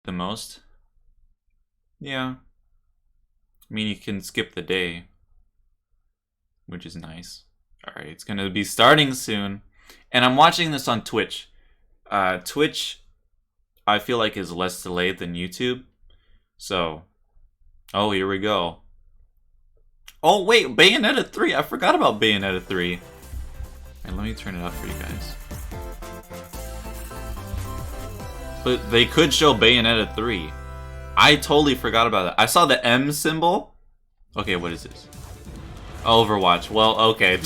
the most. Yeah. I mean, you can skip the day, which is nice. Alright, it's gonna be starting soon. And I'm watching this on Twitch. Twitch, I feel like, is less delayed than YouTube. So, oh, here we go. Oh, wait, Bayonetta 3. I forgot about Bayonetta 3. And let me turn it up for you guys. But they could show Bayonetta 3. I totally forgot about that. I saw the M symbol. Okay, what is this? Overwatch. Well, okay.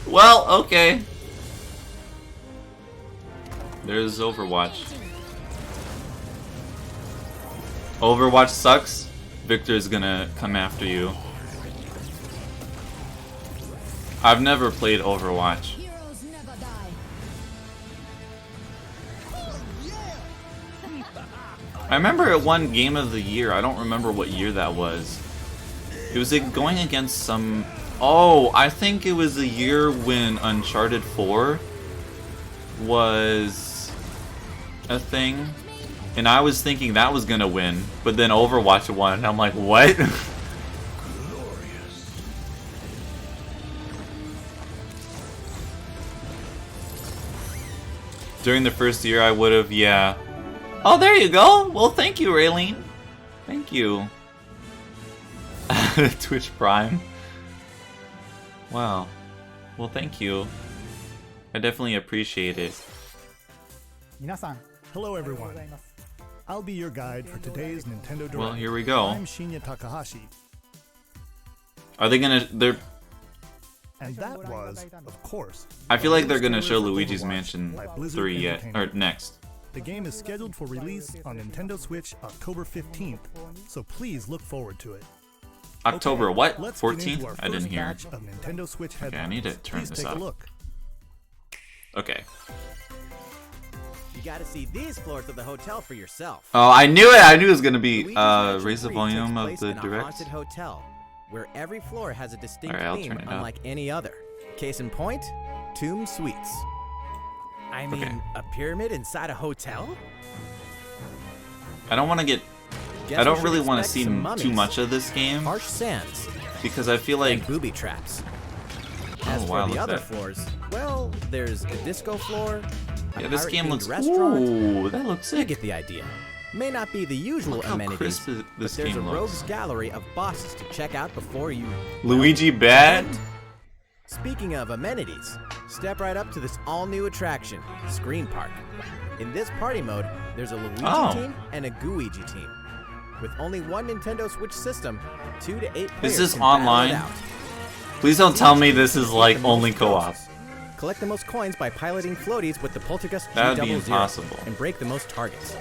Well, okay. There's Overwatch. Overwatch sucks. Victor's gonna come after you. I've never played Overwatch. I remember it won Game of the Year. I don't remember what year that was. It was like going against some... Oh, I think it was the year when Uncharted 4 was a thing. And I was thinking that was gonna win, but then Overwatch won, and I'm like, what? During the first year, I would have, yeah. Oh, there you go. Well, thank you, Raylene. Thank you. Twitch Prime. Wow. Well, thank you. I definitely appreciate it. Hello, everyone. I'll be your guide for today's Nintendo Direct. Well, here we go. I'm Shinya Takahashi. Are they gonna... They're... And that was, of course... I feel like they're gonna show Luigi's Overwatch Mansion by Blizzard 3 yet. Entertainment. Or next. The game is scheduled for release on Nintendo Switch October 15th, so please look forward to it. October Okay, what? let's get into 14th? our I didn't first hear. batch of Nintendo Switch Okay, I need to headlines. turn Please this take up. a look. Okay. You gotta see these floors of the hotel for yourself. Oh, I knew it! I knew it was gonna be, Luigi's Mansion raise the 3 volume takes of place the in a direct. haunted hotel, where every floor has a distinct Alright, I'll theme turn it up. unlike any other. Case in point, Tomb Suites. I mean, Okay. a pyramid inside a hotel? I don't want to get... Guess I we don't should really want to expect see some too mummies, much of this game, harsh sands, because I feel like... and booby traps. Oh, As wow, for look the at other that. floors, well, there's a disco floor, a Yeah, this game pirate-themed looks... restaurant. Ooh, that looks You sick. get the idea. May not be the usual Look how amenities, crisp but this there's a game rogues looks. gallery of bosses to check out before you... Luigi bad? Speaking of amenities, step right up to this all-new attraction, Screen Park. In this party mode, there's a Luigi Oh. team and a Gooigi team. With only one Nintendo Switch system, 2 to 8 players this can battle online? it out. Please don't tell me this is like only co-op. Collect the most coins by piloting floaties with the Poltergust That would be G00 impossible. and break the most targets.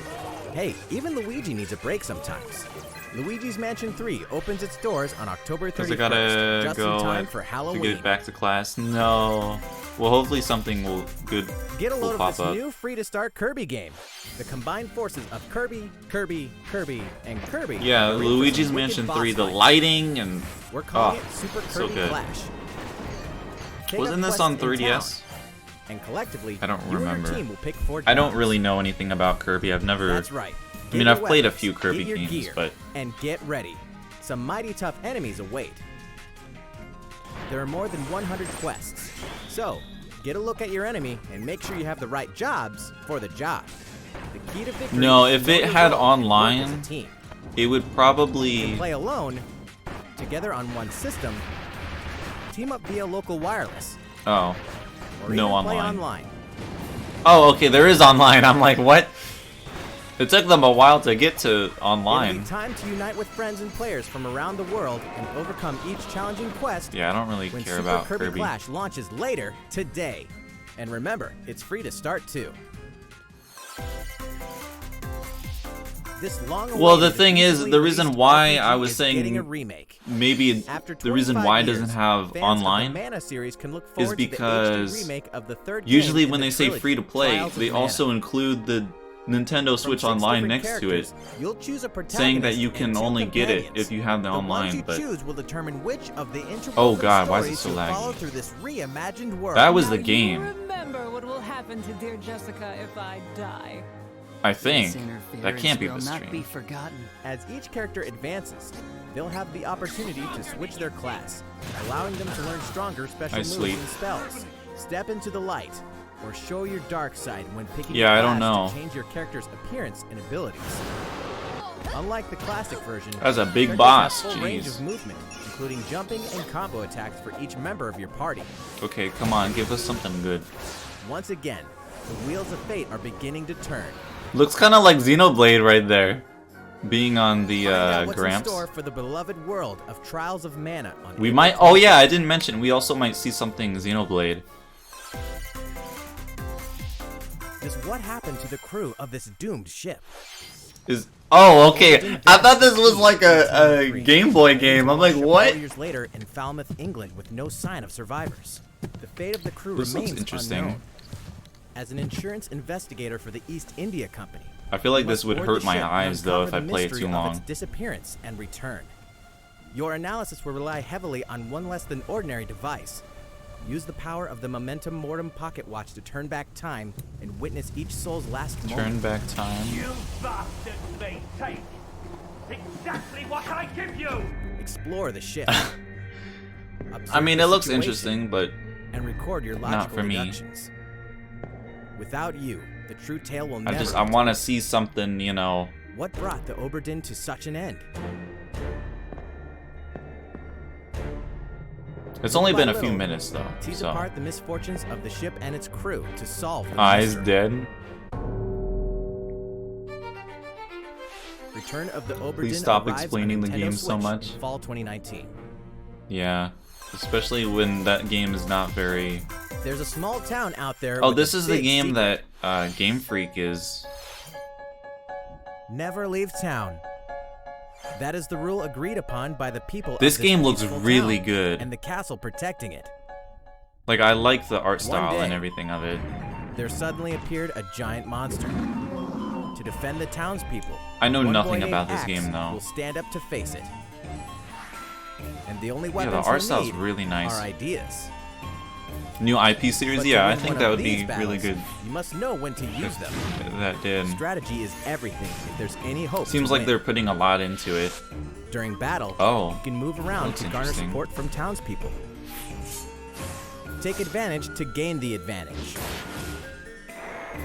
Hey, even Luigi needs a break sometimes. Luigi's Mansion 3 opens its doors on October 31st, Because I gotta just go in time at- for to Halloween. get back to class. No. Well, hopefully something good Get a will load of pop this up. new free-to-start Kirby game. The combined forces of Kirby, Kirby, Kirby, and Kirby. Yeah, are great for Luigi's some wicked Mansion boss 3, the fights. lighting and... We're calling Oh, it Super so Kirby good. Clash. Take Wasn't up this quests on in 3DS? town, and collectively, I don't you and remember. your team will pick 4 I don't jobs. really know anything about Kirby. I've never... That's right. I mean, Get I've your played a weapons, few Kirby get your games, gear, but... and get ready. Some mighty tough enemies await. There are more than 100 quests. So, get a look at your enemy and make sure you have the right jobs for the job. The key to victory No, is if to know it your had role and work online, as a team. It would You probably... can play alone, together on one system, team up via local wireless, Oh. or No even play online. online. Oh, okay, there is online. I'm like, what? It took them a while to get to It'll online. be time to unite with friends and players from around the world and overcome each challenging quest Yeah, I don't really when care Super about Kirby Kirby. Clash launches later today. And remember, it's free to start too. This long Well, the thing is, the reason why I was saying getting a remake. Maybe After the reason 25 why it years, doesn't have fans online of the Mana series can look forward to the because HD remake of the third usually game in when the they say trilogy, free to play, Trials of they Mana. also include the Nintendo From Switch 6 Online different next to it, characters, you'll choose a saying that protagonist you and can 2 only get it companions. if you have the The ones online, you but choose will determine which of the Oh interwoven God, why is it stories so you'll laggy? follow through this reimagined world. that was the Now game. You remember what will happen to dear Jessica if I die. I think. This interference That can't be will the not be stream. forgotten. As each character advances, they'll have the opportunity to switch their class, allowing them to learn stronger special I moves sleep. and spells, step into the light, or show your dark side when picking Yeah, a I don't class know. to change your character's appearance and abilities. Unlike the classic version, That's a big characters boss, have full range jeez. of movement, including jumping and combo attacks for each member of your party. Okay, come on, give us something good. Once again, the wheels of fate are beginning to turn. Looks kind of like Xenoblade right there, being on the Find out what's in Gramps. store for the beloved world of Trials of Mana on We April might. Oh yeah, I didn't mention. We also might see something Xenoblade. Just what happened to the crew of this doomed ship? Is oh okay. I thought this was like a Game Boy game. I'm like, what? 4 years later in Falmouth, England, with no sign of survivors. The fate of the crew This looks remains interesting. unknown. As an insurance investigator for the East India Company, I feel like you this must would board hurt the my ship and eyes though if I uncover the play it mystery too of long. its disappearance and return. Your analysis will rely heavily on one less than ordinary device. Use the power of the Momentum Mortem pocket watch to turn back time and witness each soul's last Turn moment. back time. You bastards may take exactly what I give you! Explore the ship. I mean, it Observe the looks situation interesting, but and record your not logical for me. deductions. Without you, the true tale will never. I want to see something, you know. What brought the Oberdin to such an end? It's only Little been by a few little, minutes though. Tease So apart the misfortunes of the ship and its crew to solve the eyes mystery. dead. Return of the Oberdin Please stop arrives on explaining the Nintendo game so Switch much. in fall 2019. Yeah, especially when that game is not very. There's a small town out there. Oh, with this a is the big game secret. that Game Freak is. Never leave town. That is the rule agreed upon by the people. This of game looks peaceful really town good. and the castle protecting it. Like I like the art One style and day. everything of it. There suddenly appeared a giant monster. To defend the townspeople, I know one nothing boy named about this Axe game, though. will stand up to face it. And the only Yeah, weapons the art he'll style's need really nice. are ideas. New IP series, But to yeah, I win think one that of would be these really battles, good. You must know when to use them. That did. Strategy is everything if there's any hope. Seems to like win. they're putting a lot into it. During battle, Oh, you can move around looks to garner interesting. support from townspeople. Take advantage to gain the advantage.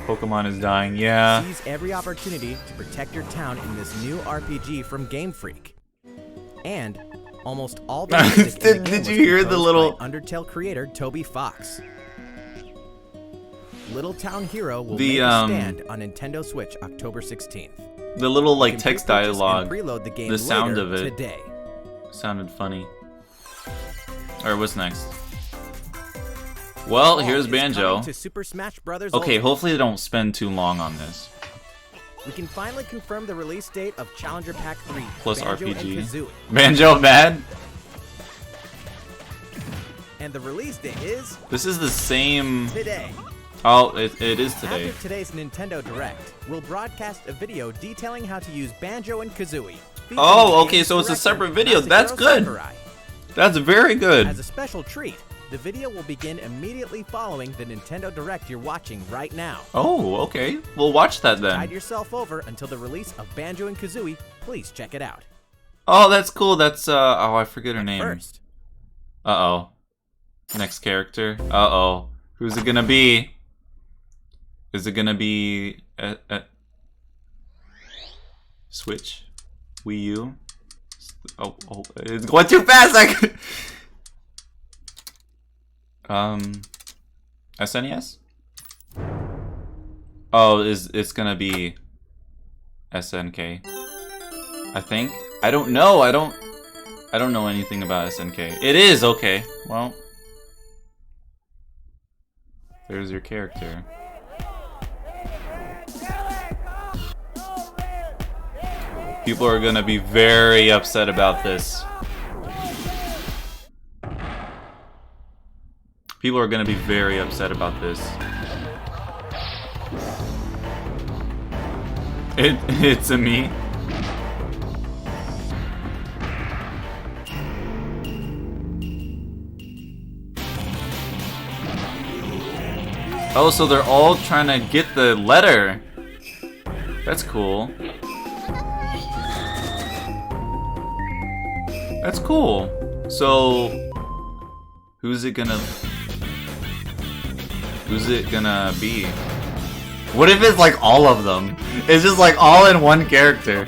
Pokemon is dying. Yeah. Seize every opportunity to protect your town in this new RPG from Game Freak. And almost all the music in the game Did was you hear the composed little- by Undertale creator Toby Fox. Little Town Hero will The, make a stand on Nintendo Switch October 16th. The little like You can text pre-purchase and dialogue preload the game the sound later of it. today. sounded funny. Alright, what's next? Well, Fall here's is Banjo. coming to Super Smash Bros. Okay, Ultimate. hopefully they don't spend too long on this. We can finally confirm the release date of Challenger Pack 3 Plus Banjo RPG. and Kazooie. Banjo bad? And the release date is This is the same. today. Oh, it is today. After today's Nintendo Direct, we'll broadcast a video detailing how to use Banjo and Kazooie. featuring Oh, the okay, game's so it's a director, separate video. Masahiro That's good. Sakurai. That's very good. As a special treat, the video will begin immediately following the Nintendo Direct you're watching right now. Oh, okay. We'll watch that Tide then. yourself over until the release of Banjo and Kazooie. Please check it out. Oh, that's cool. That's oh, I forget her name. First, Uh-oh. Next character. Uh-oh. Who's it gonna be? Is it gonna be Switch? Wii U? Oh, it's going too fast. SNES? Oh, it's gonna be SNK. I think. I don't know. I don't know anything about SNK. It is okay. Well, there's your character. People are gonna be very upset about this. People are gonna be very upset about this. It's a me. Oh, so they're all trying to get the letter. That's cool. That's cool. So, who's it gonna be? What if it's like all of them? It's just like all in one character.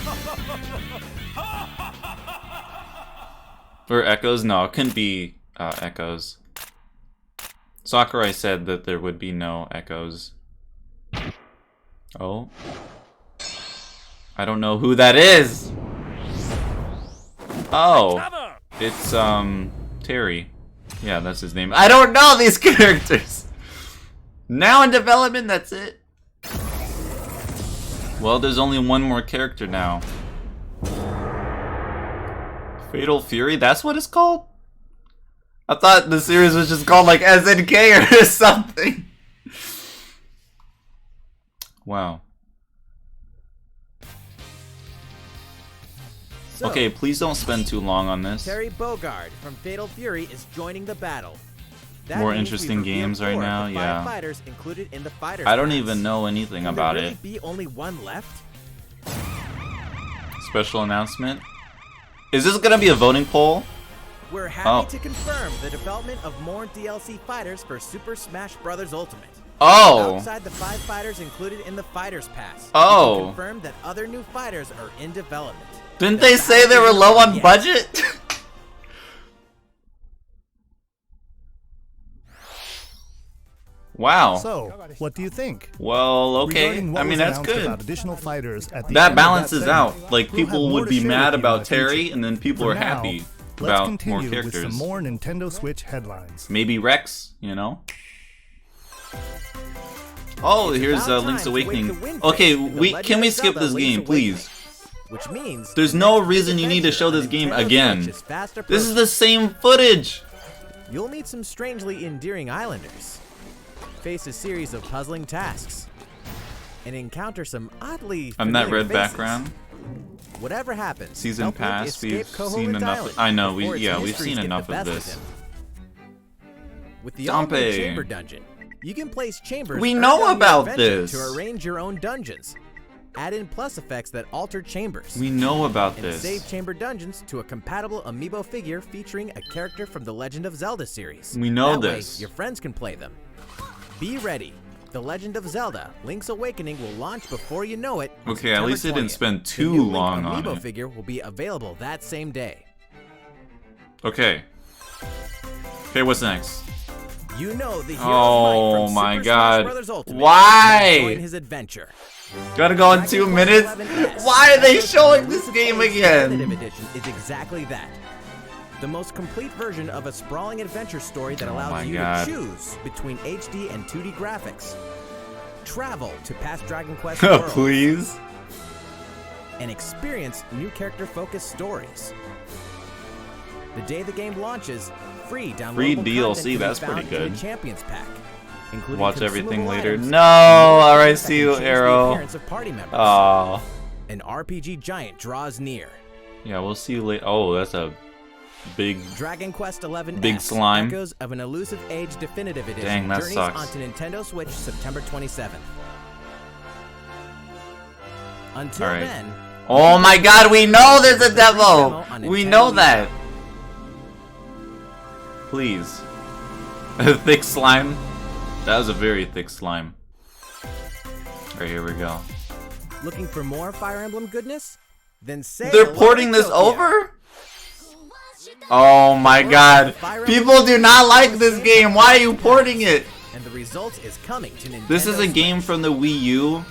For Echoes? No, it couldn't be Echoes. Sakurai said that there would be no Echoes. Oh. I don't know who that is! Oh. It's, Terry. Yeah, that's his name. I don't know these characters! Now in development, that's it. Well, there's only one more character now. Fatal Fury? That's what it's called? I thought the series was just called like SNK or something. Wow. So, Okay, please don't spend too long on this. Terry Bogard from Fatal Fury is joining the battle. That More means interesting we've revealed games right 4 of now, the 5 yeah. fighters included in the fighters I don't pass. even know anything Can about there really it. be only one left? Special announcement? Is this gonna be a voting poll? We're happy Oh. to confirm the development of more DLC fighters for Super Smash Bros. Ultimate. Oh! Outside the 5 fighters included in the Fighters Pass, Oh. we can confirm that other new fighters are in development. Didn't The they say they were battle low on yes. budget? Wow. So, what do you think? Well, okay. Regarding what I mean, was that's announced good. about additional fighters at the That end of balances segment, out. Like, we'll have people more would to be share mad with you in about the future. Terry, and then people For are now, happy let's about more continue with characters. some more Nintendo Switch headlines. Maybe Rex, you know? Oh, here's about Link's time to wake Awakening. the wind Okay, face in The we Legend can we of skip Zelda this Link's game, please? Which means There's the no next reason you need to adventure show on this game Nintendo again. Switch is fast This is approaching. the same footage. You'll meet some strangely endearing islanders, face a series of puzzling tasks, and encounter some oddly On that familiar red faces. background, Whatever happens, season help Link pass, escape we've Koholint seen enough. Island I know, before its we've mysteries seen get the enough of best this. him. With the all-new Stompe. chamber dungeon, you can place chambers. We earned know on your about adventure this. To arrange your own dungeons, add in plus effects that alter chambers, We know about and this. save chamber dungeons to a compatible amiibo figure featuring a character from the Legend of Zelda series. We know that this. Way, your friends can play them. Be ready. The Legend of Zelda: Link's Awakening will launch before you know it. on Okay, at least it September didn't 20th. spend The too new Link long on amiibo it. figure will be available that same day. Okay. Okay, what's next? You know the hero's Oh might from my Super God. Smash Bros. Ultimate. Why? Join his adventure. Gotta go in Dragon 2 Quest minutes? 11S, Why are they Echoes of showing the this Elusive game Age again? Definitive Edition is exactly that. The most complete version of a sprawling adventure story that Oh allows my you God. to choose between HD and 2D graphics. Travel to past Dragon Quest Oh, worlds please? and experience new character-focused stories. The day the game launches, free downloadable Free content DLC, can be that's found pretty in good. the Champions Pack, including Watch everything consumable later. items No, and alright, that see can you, change the Arrow. appearance of party members. Aw. An RPG giant draws near. Yeah, we'll see you later. Oh, that's a big. Dragon Quest XI Big slime. Echoes of an Elusive Age Definitive Edition Dang, that journeys sucks. onto Nintendo Switch September 27th. Until Alright. then, Oh my God, we know there's a demo! Demo on We Nintendo know Wii. that! Please. A thick slime? That was a very thick slime. Alright, here we go. looking for more Fire Emblem goodness? Then say They're hello porting to this Tokyo. over? Oh my God. People do not like this game. Why are you porting it? And the result is coming to Nintendo This is a Switch. game from the Wii U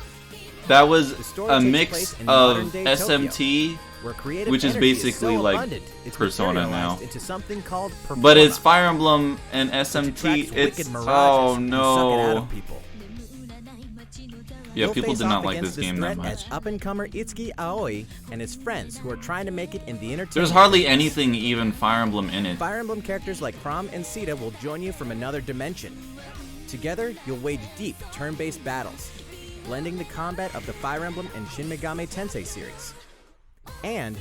that was The story a takes mix place in of modern-day Tokyo, SMT, where creative which is energy basically so like abundant, it's Persona materialized now. into something called but it's Performa, Fire Emblem and which SMT. attracts It's wicked mirages oh and suck it out no. of people. Yeah, You'll people face did not off like against this game that threat much. as up-and-comer Itsuki Aoi and his friends who are trying to make it in the entertainment There's hardly business. anything even Fire Emblem in it. Fire Emblem characters like Chrom and Sita will join you from another dimension. Together, you'll wage deep, turn-based battles, blending the combat of the Fire Emblem and Shin Megami Tensei series. And,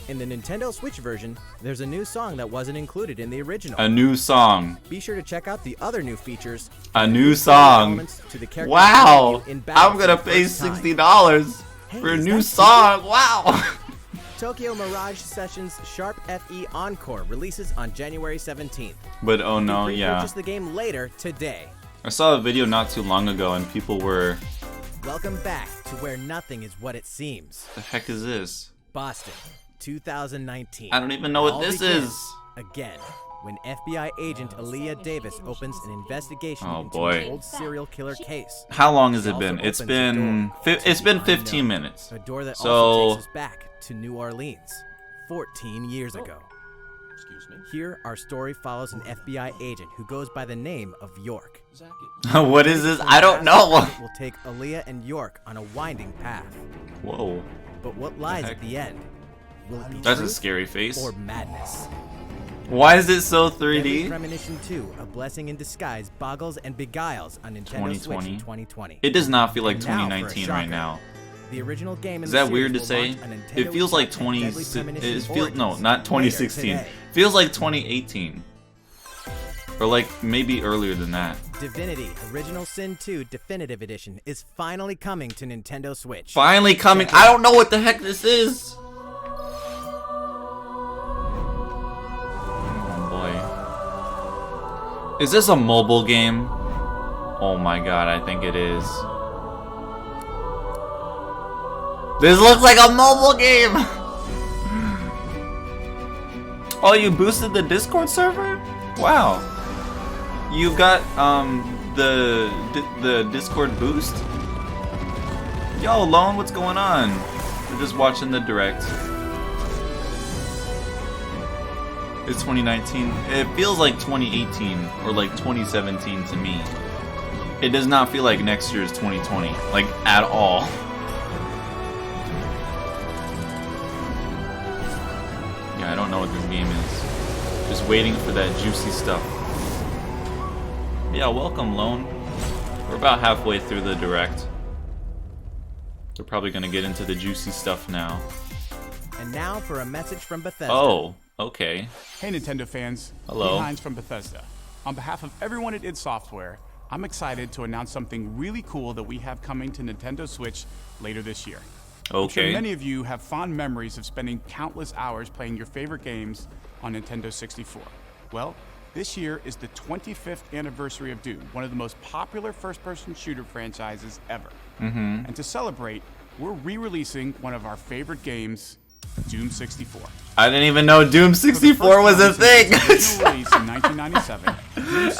in the Nintendo Switch version, there's a new song that wasn't included in the original. A new song. Be sure to check out the other new features. A new song. elements to the character Wow. in battle I'm for gonna the pay first time. $60. For a is new that song. Wow. Tokyo Mirage Sessions Sharp FE Encore releases on January 17th. But oh no, You can yeah. purchase the game later today. I saw a video not too long ago and people were, Welcome back to where nothing is what it seems. the heck is this? Boston, 2019. I don't even know what All this begins is. Again, when FBI agent Aaliyah Davis opens an investigation Oh, into boy. an old serial killer case. How long has She it been? also It's opens a been door to it's been the 15 unknown, minutes. A door that So- also takes us back to New Orleans, 14 years ago. Here, our story follows an FBI agent who goes by the name of York. What is this? I don't know. It will take Aaliyah and York on a winding path. Whoa. But what lies heck? at the end? Will it be That's a truth scary face. or madness? Why is it so Deadly 3D? Premonition 2, A Blessing in Disguise, boggles and beguiles on Nintendo Switch 2020. in 2020. It does not feel like And now for a 2019 right shocker. now. The original game Is in the that weird to series say? will launch on It feels like Nintendo 20. Deadly Premonition It feels no, Origins not later 2016. today. Feels like 2018, or like maybe earlier than that. Divinity Original Sin 2 Definitive Edition is finally coming to Nintendo Switch. Finally coming. I don't know what the heck this is. Oh boy. Is this a mobile game? Oh my god, I think it is. This looks like a mobile game. Oh, you boosted the Discord server? Wow. You got the Discord boost? Yo, Lone, what's going on? We're just watching the direct. It's 2019. It feels like 2018 or like 2017 to me. It does not feel like next year's 2020, like at all. Yeah, I don't know what this game is. Just waiting for that juicy stuff. Yeah, welcome, Lone. We're about halfway through the direct. They're probably gonna get into the juicy stuff now. And now for a message from Bethesda. Oh, okay. Hey Nintendo fans, Hello. Lee Hines from Bethesda. On behalf of everyone at id Software, I'm excited to announce something really cool that we have coming to Nintendo Switch later this year. I'm sure Okay. many of you have fond memories of spending countless hours playing your favorite games on Nintendo 64. Well, this year is the 25th anniversary of Doom, one of the most popular first-person shooter franchises ever. And to celebrate, we're re-releasing one of our favorite games, Doom 64. I didn't even know Doom 64 was a thing. Release in 1997.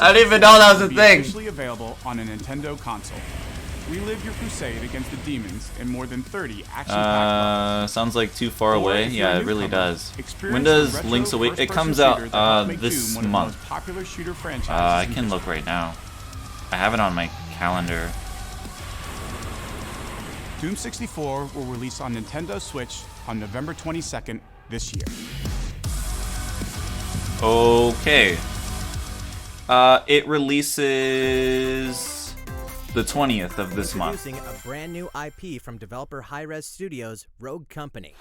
I didn't even know that was a will be thing. Officially available on a Nintendo console. Relive your crusade against the demons in more than 30 action-packed Sounds like too far Or away. if you're Yeah, a it really newcomer, does. experience When the does retro Link's Awakening? It first-person comes shooter out that helped make this Doom one of the month. most popular shooter franchises I in can history. look right now. I have it on my calendar. Doom 64 will release on Nintendo Switch on November 22nd this year. Okay. It releases the 20th of this month. Introducing a brand new IP from developer Hi-Rez Studios, Rogue Company.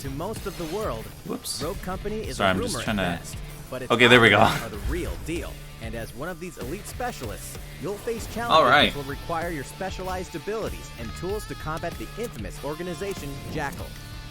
To most of the world, Whoops. Rogue Company is Sorry, a I'm rumor just trying to- at best, but its Okay, there we go. operators are the real deal. And as one of these elite specialists, you'll face challenges All right. that will require your specialized abilities and tools to combat the infamous organization Jackal.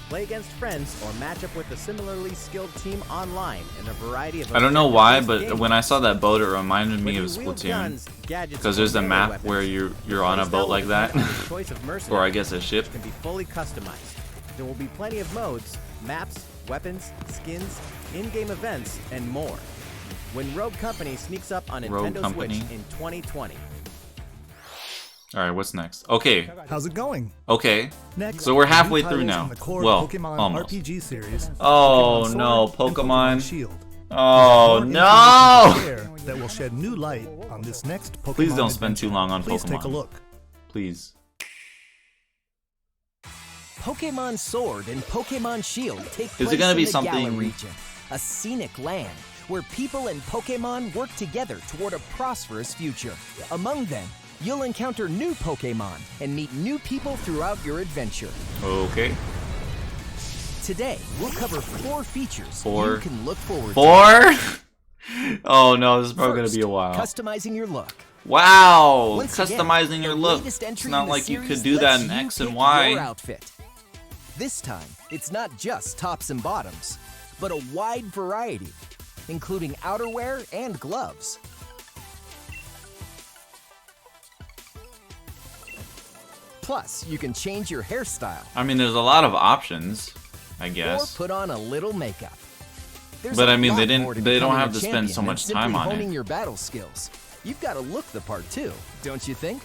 Play against friends or match up with a similarly skilled team online in a variety of I don't know why, objective-based but games. when I saw that boat, it reminded me Whether of you wield Splatoon. guns, gadgets, Because or there's a melee map weapons, where you're on a playstyle boat will like that, depend on your choice of or I mercenaries, guess a ship. which can be fully customized. There will be plenty of modes, maps, weapons, skins, in-game events, and more. When Rogue Company sneaks up on Rogue Nintendo Company. Switch in 2020. All right, what's next? Okay, How's it going? okay. Next, So we're new halfway titles through now. in the core Well, Pokemon almost. RPG series. Oh, Pokemon no, Sword and Pokemon. Shield. Oh More information no! to share that will shed new light on this next Pokemon. Please don't spend too long on Please Pokemon. take a look. Please. Pokemon Sword and Pokemon Shield take Is it place gonna in be the something- Galar region, a scenic land where people and Pokemon work together toward a prosperous future. Among them, you'll encounter new Pokemon and meet new people throughout your adventure. Okay. Today, we'll cover 4 features Four. you can look forward to. 4? Oh no, this is probably gonna First, be a while. customizing your look. Wow! Once again, Customizing your the look. latest It's entry not in the like you series could do that lets in you X and pick Y. your outfit. This time, it's not just tops and bottoms, but a wide variety, including outerwear and gloves. Plus, you can change your hairstyle I mean, there's a lot of options, I or guess. put on a little makeup. There's But a I mean, lot they more don't becoming have a to spend champion so than much simply time on honing it. your battle skills. You've got to look the part too, don't you think?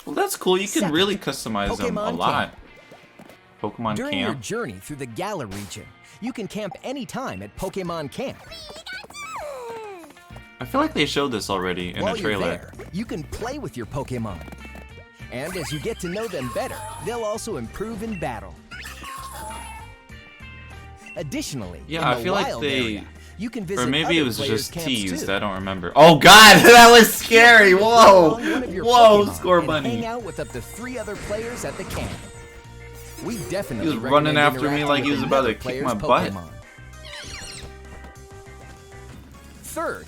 Well, that's cool. You can Second, really customize them a Pokemon lot. Pokemon During your Camp. journey through the Galar region, you can camp anytime at Pokemon Camp. I feel like they showed this already in While a you're trailer. there, you can play with your Pokemon. And as you get to know them better, they'll also improve in battle. Additionally, Yeah, in I the feel like wild they- area, you can visit Or maybe it other was players' just camps teased. too. I don't remember. Oh God, that was scary! Whoa, Along one of your whoa, Pokemon Score and Bunny. hang out with up to 3 other players at the camp. We definitely He was running recommend after me interacting like he with was about to another kick player's my butt. Pokemon. Third,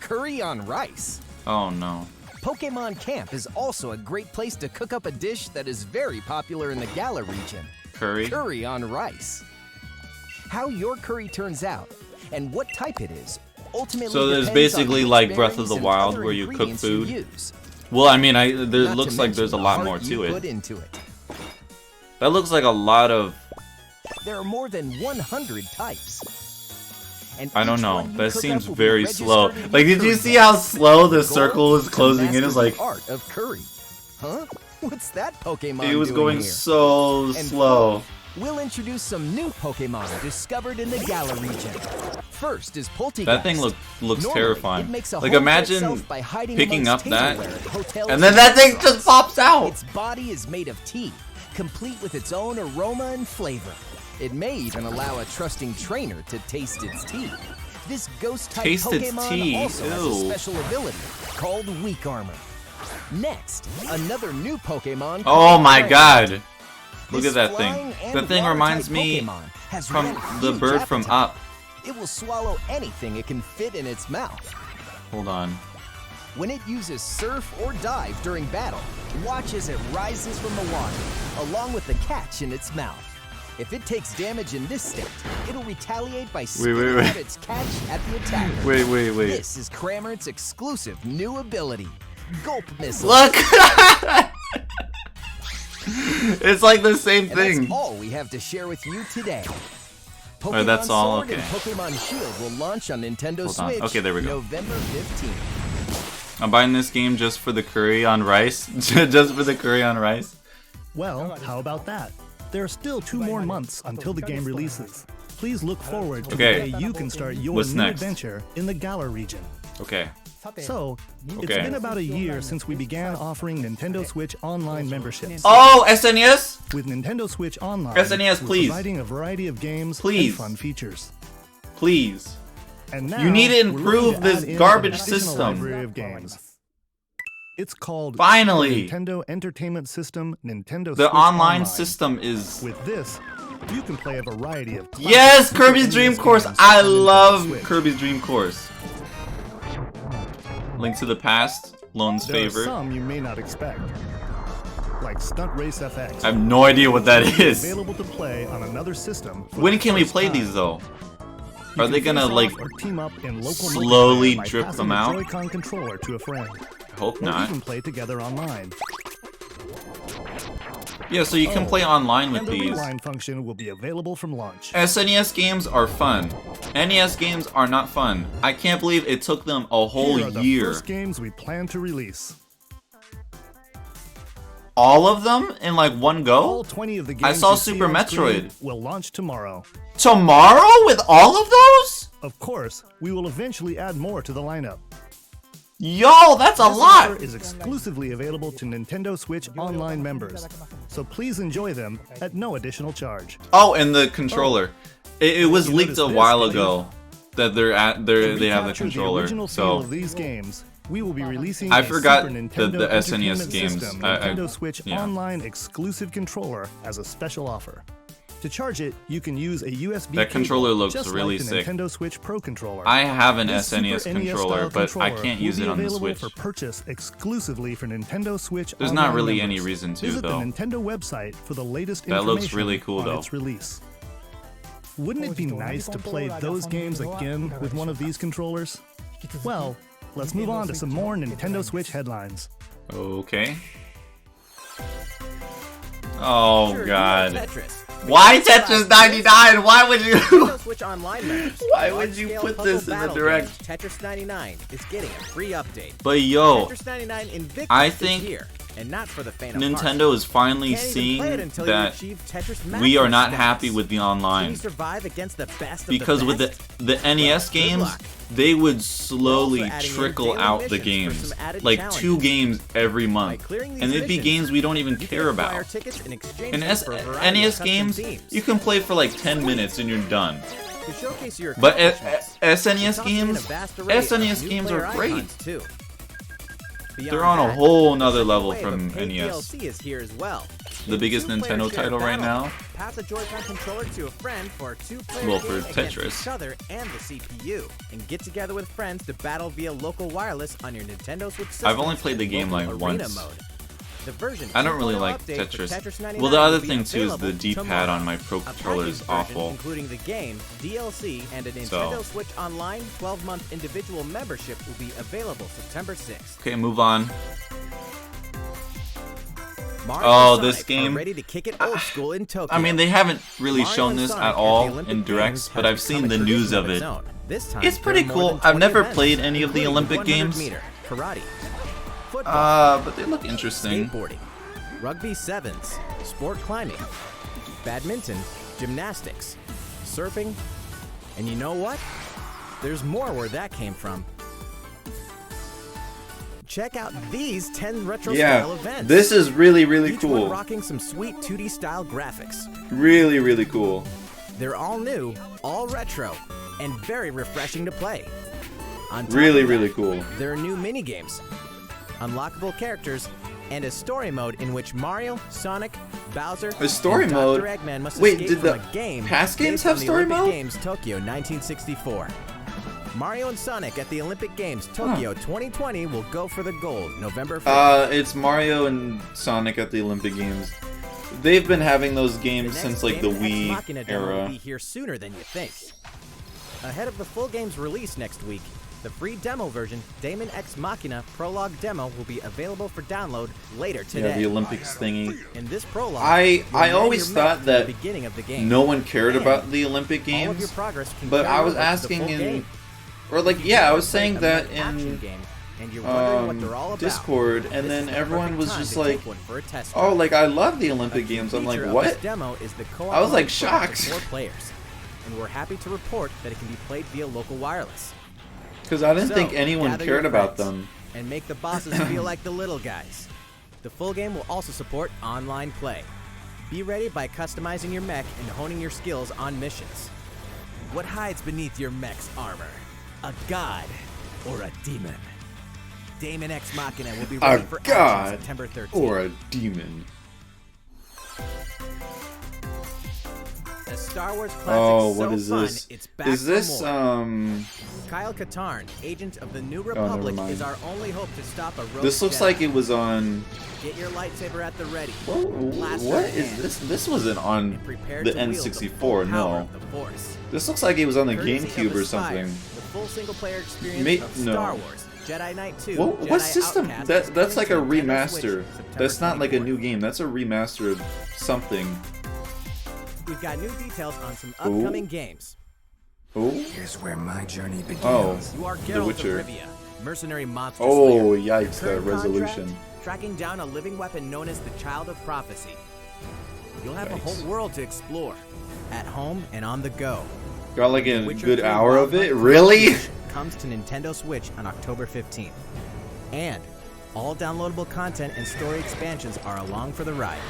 curry on rice. Oh no. Pokemon Camp is also a great place to cook up a dish that is very popular in the Galar region. Curry? Curry on rice. How your curry turns out and what type it is ultimately So there's depends on basically which like Breath of berries the and Wild other where you cook ingredients food. use. Well, I mean, there Not to looks like there's a mention lot the more heart you to put it. into it. That looks like a lot of. There are more than 100 types. And I don't each know. one you That cook seems up will be very registered slow. in Like, your did you curry see book. how slow the Goal circle was to closing in? master It's like the art of curry. Huh? What's that Pokemon it was doing going here? so And slow. We'll introduce some new Pokemon discovered in the Galar region. First is Poltegeist. That thing looks Normally, terrifying. It makes a Like, home for imagine itself by hiding picking amongst up that, tableware at hotels and then that thing restaurants. just pops out. Its body is made of tea, complete with its own aroma and flavor. It may even allow a trusting trainer to taste its tea. This ghost-type Taste its Pokemon tea? also has a Ew. special ability called Weak Armor. Next, another new Pokemon. Oh called my Fang. God! Look This at that flying thing. and That thing water-type reminds me Pokemon has from one the huge bird from appetite. Up. It will swallow anything it can fit in its mouth. Hold on. When it uses surf or dive during battle, watch as it rises from the water, along with the catch in its mouth. If it takes damage in this state, it'll retaliate by spitting wait. out its catch at the attacker. Wait. This is Cramorant's exclusive new ability, Gulp Missile. Look! It's like the same And thing. that's all we have to share with you today. Pokemon Alright, that's all? Sword and Okay. Pokemon Shield will launch on Nintendo Hold on. Switch Okay, there we go. November 15th. I'm buying this game just for the curry on rice. Just for the curry on rice. Well, how about that? There are still 2 more months until the game releases. Please look forward to Okay. the day you can start your What's new next? adventure in the Galar region. Okay. So, it's Okay. been about a year since we began offering Nintendo Switch Online memberships. Oh, SNES? With Nintendo Switch Online, SNES, we're please. providing a variety of games Please. and fun features. Please. And now You need to we're looking improve to this add in garbage an additional system. library of games. It's called Finally. Nintendo Entertainment System Nintendo The Switch online system is. With this, you can play a variety of classic Yes, Super Kirby's NES Dream Course. games I on Nintendo love Switch. Kirby's Dream Course. Link to the Past, Lone's There are favorite. some you may not expect, like Stunt Race FX. I have no idea what that is. Available to play on another system. for When the can we first play time. these though? You Are can they gonna face like off or team up in local slowly multiplayer by drip passing them the out? Joy-Con controller to a friend, Hope or not. even play together online. Yeah, so you can play online with And the these. rewind function will be available from launch. SNES games are fun. NES games are not fun. I can't believe it took them a whole Here are the year. first games we plan to release. All of them in like one go? All 20 of the games I saw you see Super on screen Metroid. will launch tomorrow. Tomorrow with all of those? Of course, we will eventually add more to the lineup. Yo, that's a This lot. offer is exclusively available to Nintendo Switch Online members, so please enjoy them at no additional charge. Oh, and the controller. It was You leaked noticed a this, while didn't you? ago that they have the Recapture controller. original feel So of these games, we will be releasing I a forgot Super the Nintendo SNES Entertainment games. System I- Nintendo Switch yeah. Online exclusive controller as a special offer. To charge it, you can use a USB That controller cable, looks just really like the sick. Nintendo Switch Pro controller. I have an This SNES Super NES controller, style but I controller can't will use be it on the available Switch. for purchase exclusively for Nintendo Switch There's not Online really any members. reason to, Visit though. the Nintendo website for the latest That information looks really cool, on though. its release. Wouldn't it be nice to play those games again with one of these controllers? Well, let's move on to some more Nintendo Switch headlines. Okay. Oh Sure, God. you know Tetris. Why Tetris 99? Why would you? Nintendo Switch Online members. Why would you Large-scale put puzzle this in the battle direct? game Tetris 99 is getting a free update. But yo, Tetris 99 Invictus I think is here, and not for the faint of heart. Nintendo is finally Can't even play it seeing until you that achieve Tetris we are Master not status. happy with the Can online. you survive against the best of Because the with best? the NES good games, luck. they would slowly also adding in trickle daily out the missions for games, some added like challenges. 2 games every month, clearing these and it'd be missions, games we don't even You care can acquire about. tickets in exchange And for a variety of NES custom games, themes. you can play for like 10 minutes and you're done. To showcase your But accomplishments, SNES it's offering a games, vast array of SNES new games player are great. icons, too. Beyond They're on a that, whole nother the level wave from of paid NES. DLC is here as well. The biggest Two-player Nintendo shared title right battle. now. Pass a Joy-Con controller to a friend for a 2-player Well, game for against Tetris. each other and the CPU, and get together with friends to battle via local wireless on your Nintendo Switch system. I've only played the game like local arena once. Mode. The version I don't really 2.0 like update for Tetris. Tetris 99 Well, the other will be thing too is the available D-pad tomorrow. on my Pro A controller is packaged version, awful. including the game, DLC, and a So. Nintendo Switch Online 12-month individual membership will be available September 6th. Okay, move on. Mario Oh, and this Sonic game- are ready to kick it old school in Tokyo. I mean, they haven't really Mario shown and this Sonic at the all Olympic in directs, Games but has I've seen become the a news tradition of it. its own. This time, It's pretty there are more cool. than I've 20 never events, played any of the including Olympic 100 games. meter, karate, football, But they look interesting. skateboarding, rugby sevens, sport climbing, badminton, gymnastics, surfing, and you know what? There's more where that came from. Check out these 10 retro style events. this is really, really Each one cool. rocking some sweet 2D style graphics. Really, really cool. They're all new, all retro, and very refreshing to play. On top Really, of that, really cool. there are new minigames, unlockable characters, and a story mode in which Mario, Sonic, Bowser, A story and mode? Dr. Eggman must Wait, escape did from the a game past games based have on the story Olympic mode? Games Tokyo 1964. Mario and Sonic at the Olympic Games Tokyo 2020 will go for the gold November 5th. It's Mario and Sonic at the Olympic Games. They've been having those The games next since like the Damon X Wii Machina demo will era. be here sooner than you think. Ahead of the full game's release next week, the free demo version, Damon X Machina Prologue Demo, will be available for download later Yeah, today. the Olympics thingy. In this prologue, I you'll man always your mech thought from that the beginning of the game. No one cared And about the Olympic all of your Games, progress can but carry I was over to the asking full in, game. or like, yeah, I was Play saying a that mech action in game, and you're wondering what they're all about. Discord, This and is then the everyone perfect was time just to like, take one for a test oh, drive. like I love the A Olympic key Games. I'm like, feature of what? This demo is the co-op I was, like, mode for up to shocked. 4 players, and we're happy to report that it can be played via local wireless. Because I didn't So, think anyone gather your cared about friends them. and make the bosses feel like the little guys. The full game will also support online play. Be ready by customizing your mech and honing your skills on missions. What hides beneath your mech's armor? A god or a demon? Damon X Machina will be A ready for god action September 13th. or a demon. A Star Wars classic Oh, what so is fun, this? it's back Is this for more. Kyle Katarn, agent of the New never Republic, mind. is our only hope to stop a rogue This looks Jedi. like it was on. Get your lightsaber at the ready. What Blaster in is hand, this? This wasn't on and prepare the to wield N64. the full power No, of the Force. this looks like it was on the Courtesy of GameCube or Aspire, something. The full single-player experience of No. Star Wars, Jedi Knight 2, What Jedi system? Outcast That's like a coming to Nintendo Switch remaster. September That's not like a 24th. new game. That's a remaster of something. We've got new details on some upcoming games. Oh, Here's where my journey begins. oh, You are The Geralt of Witcher. Rivia, mercenary monster Oh, slayer. yikes! Your That current resolution. contract, tracking down a living weapon known as the Child of Prophecy. You'll have a Yikes. whole world to explore, at home and on the go. Got like a Witcher good 3 hour Wild of it. Hunt Really? comes to Nintendo Switch on October 15th. And all downloadable content and story expansions are along for the ride.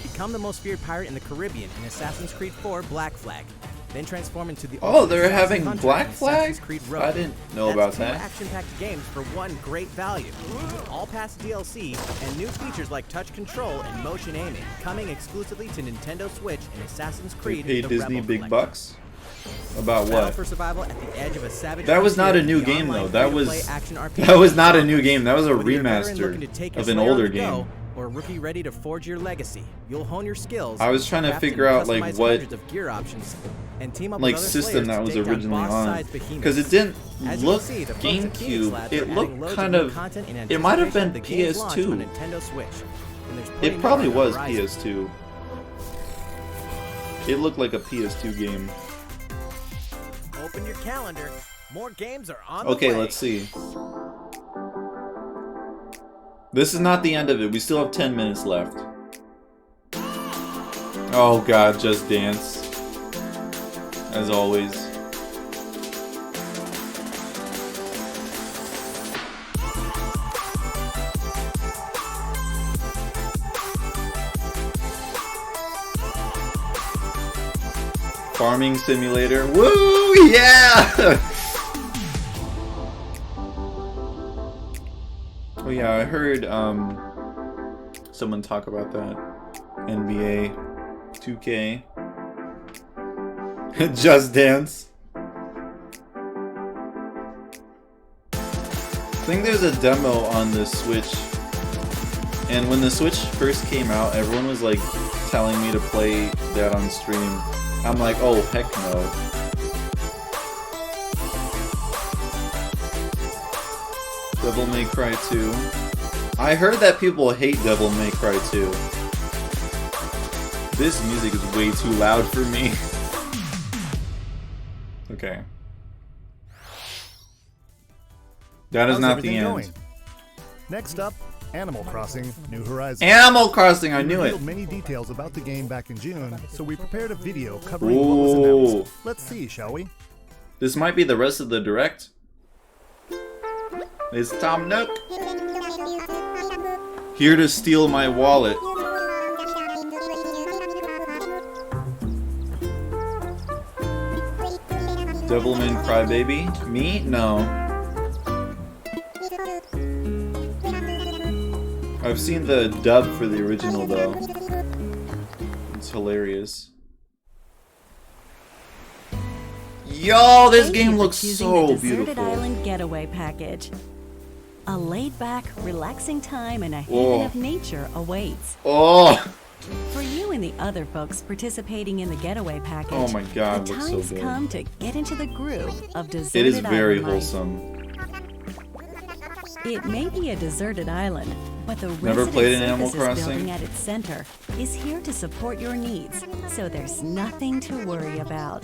Become the most feared pirate in the Caribbean in Assassin's Creed 4 Black Flag. then transform into the Oh, ultimate they're assassin having hunter Black in Assassin's Flag? Creed Rogue. I didn't know That's about 2 that. action-packed games for one great value. With all past DLC and new features like touch control and motion aiming, coming exclusively to Nintendo Switch and Assassin's They Creed: paid The Disney Rebel big Collection. bucks? About Battle what? for survival at the edge of a savage That was not a frontier, new the game online though. That free-to-play was action RPG that was not a new game. That was a Whether you're a veteran looking to remaster take a of an slayer on older the go, game. or a rookie ready to forge your legacy, you'll hone your skills. I was trying to craft figure and out like customize what hundreds of gear options, and team up like with other system slayers that to was take down originally on, boss-sized because behemoths. it didn't As you look can see, the folks at Phoenix GameCube. Labs It are adding looked loads kind new of. content in It might have anticipation been of the game's launch on PS2. Nintendo Switch. And there's plenty It probably more on the was horizon. PS2. It looked like a PS2 game. Open your calendar. More games are on Okay, the way. let's see. This is not the end of it. We still have 10 minutes left. Oh god, Just Dance. As always. Farming Simulator. Woo! Yeah! Oh yeah, I heard someone talk about that. NBA 2K. Just Dance. I think there's a demo on the Switch. And when the Switch first came out, everyone was like telling me to play that on stream. I'm like, oh heck no. Devil May Cry 2. I heard that people hate Devil May Cry 2. This music is way too loud for me. Okay. That is How's not the everything end. going? Next up, Animal Crossing: New Horizons. Animal Crossing, I We knew it. revealed many details about the game back in June, so we prepared a video covering what was announced. Let's see, shall we? This might be the rest of the direct. It's Tom Nook. Here to steal my wallet. Devilman Crybaby? Me? No. I've seen the dub for the original though. It's hilarious. Yo, this Thank you game for looks choosing so the Deserted beautiful. Island Getaway Package. A laid-back, relaxing time in a haven Oh. of nature awaits. Oh, For you and the other folks participating in the Getaway Package, oh my god, the it looks time's so good. come to get into the groove of deserted It is very island life. wholesome. It may be a deserted island, but the Never Resident played an Animal Services Crossing? building at its center is here to support your needs, so there's nothing to worry about.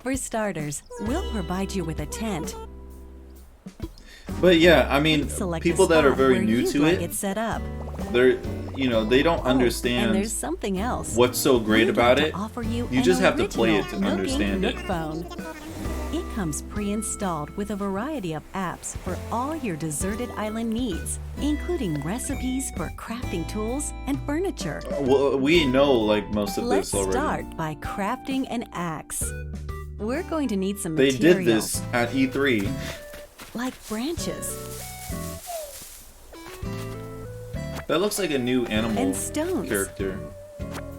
For starters, we'll provide you with a tent. But yeah, I mean, Select people a that are spot very where new you'd to like it, set up. they're, you know, they don't And understand there's something else. what's so great We'd about like it. to offer you You an just have to play it to original understand Nook it. Phone. It comes pre-installed with a variety of apps for all your deserted island needs, including recipes for crafting tools and furniture. Well, we know like most of Let's this already. start by crafting an axe. We're going to need some They materials did this at E3. like branches That looks like a new animal and stones. character.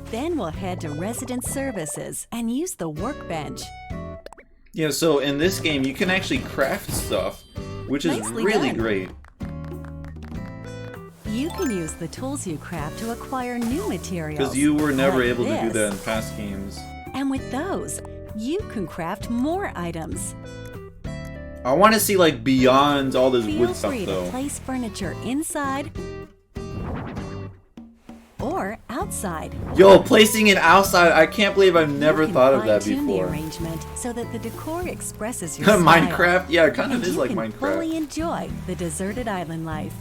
Then we'll head to Resident Services and use the workbench. Yeah, so in this game you can actually craft stuff, which is Nicely really done. great. You can use the tools you craft to acquire new materials. Because you were never like able to do this. that in past games. And with those, you can craft more items. I want to see like beyond all this Feel wood stuff free though. to place furniture inside or outside. Yo, placing it outside, I can't believe I've never You can thought of that fine-tune the before. arrangement so that the decor expresses your style. Minecraft? Yeah, it kind of And is you like can Minecraft. fully enjoy the deserted island life.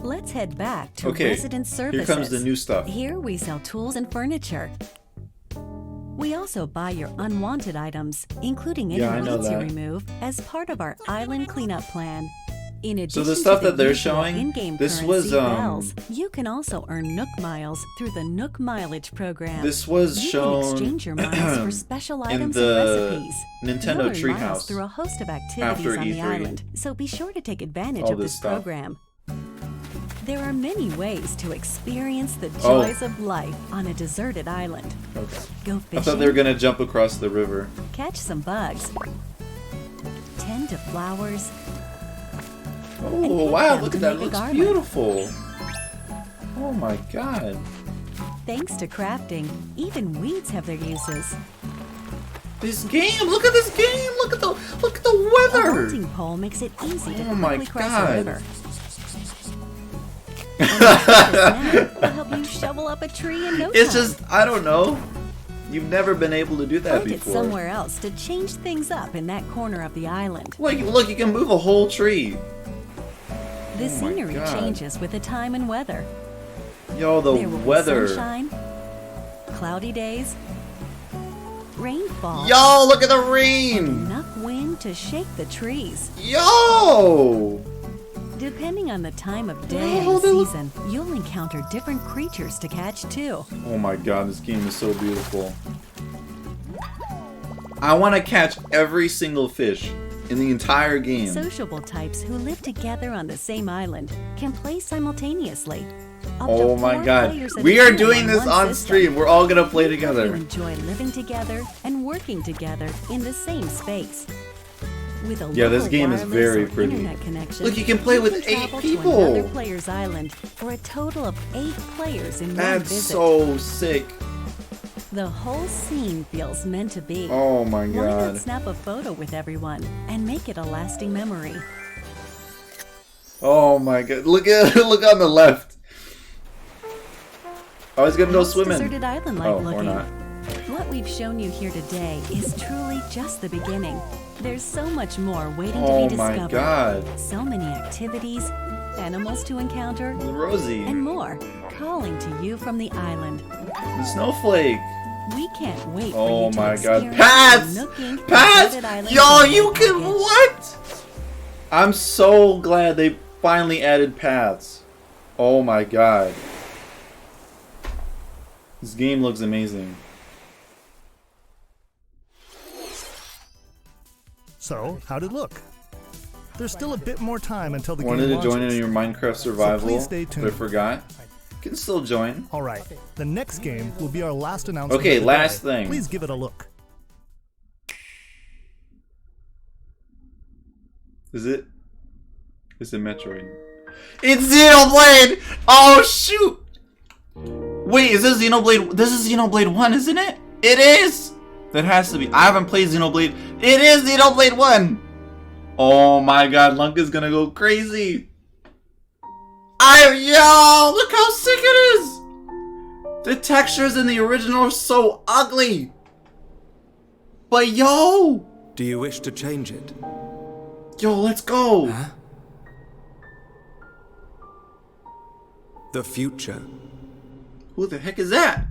Let's head back to Okay, Resident Services. here comes the new stuff. Here we sell tools and furniture. We also buy your unwanted items, including any Yeah, I know weeds you that. remove, as part of our island cleanup plan. In addition So the stuff to the that they're usual showing, in-game this currency, was bells, you can also earn Nook Miles through the Nook Mileage program. this was You shown can exchange your miles for special in items the and recipes. Nintendo You'll earn miles Treehouse through a host of activities after on the E3. island, so be sure to take advantage All of this this stuff. program. There are many ways to experience the Oh. joys of life on a deserted island. Okay. Go I fishing, thought they were gonna jump across the river. catch some bugs, tend to flowers, Oh pick wow, them look to at that, it make a looks garland. beautiful. Oh my god. Thanks to crafting, even weeds have their uses. This game, look at this game, look at the A weather. hunting pole makes it easy to Oh my quickly cross God. a river. And this will help you shovel up a tree in no It's time. just, I don't know. You've never been able to do that Find it before. somewhere else to change things up in that corner of the island. Look, you can move a whole tree. The Oh my scenery God. changes with the time and weather. Yo, the There will weather. be sunshine, cloudy days, rainfall, Yo, look at the rain. enough wind to shake the trees. Yo. Depending on the time of day Oh, and they look- season, you'll encounter different creatures to catch too. Oh my god, this game is so beautiful. I want to catch every single fish in the entire game. Sociable types who live together on the same island can play simultaneously. Up to Oh my 4 god. players at a We are time doing this one on system. stream. We're all gonna play You together. enjoy living together and working together in the same space. With a Yeah, this local game is wireless very or pretty. internet connection, Look, you can play with 8 travel people. to another player's island for a total of 8 players in one That's visit. so sick. The whole scene feels meant to be. Oh my Why not god. snap a photo with everyone and make it a lasting memory? Oh my god. Look on the left. I was gonna go How's swimming. Deserted Island like Oh, or looking? not. What we've shown you here today is truly just the beginning. There's so much more waiting Oh to be my discovered. god. So many activities, animals to encounter, Rosie. and more calling to you from the island. The snowflake. We can't wait Oh for you to my god. experience Pats! the nooking Pats! Deserted Island Yo, Camping you can package. what? I'm so glad they finally added paths. Oh my god. This game looks amazing. So, how'd it look? There's still a bit more time until the Wanted game to join in launches. your Minecraft survival, please stay but I tuned. forgot. Can still join. All right, the next game will be our last announcement. Okay, of the last day. thing. Please give it a look. Is it Metroid? It's Xenoblade! Oh shoot! Wait, is this Xenoblade? This is Xenoblade 1, isn't it? It is! That has to be. I haven't played Xenoblade. It is Xenoblade 1! Oh my god, Lunka's gonna go crazy! Yo! Look how sick it is! The textures in the original are so ugly! But yo! Do you wish to change it? Yo, let's go! Huh? The future. Who the heck is that?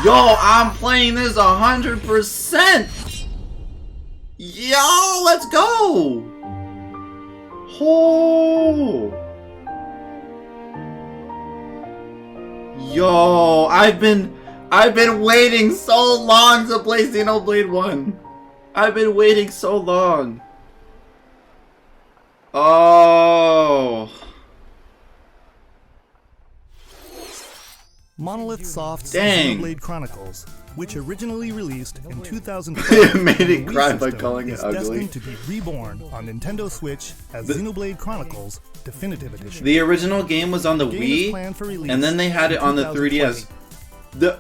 Yo, I'm playing this 100%! Yo, let's go! Oh! Yo, I've been waiting so long to play Xenoblade 1. I've been waiting so long. Oh. Monolith Soft's Dang. Xenoblade Chronicles, which originally released in 2012, Made on the it Wii cry by system, calling it is ugly. destined to be reborn on Nintendo Switch as Xenoblade Chronicles Definitive Edition. The original game was on the game is Wii, planned for release and then they had it in on the 2020. 3DS.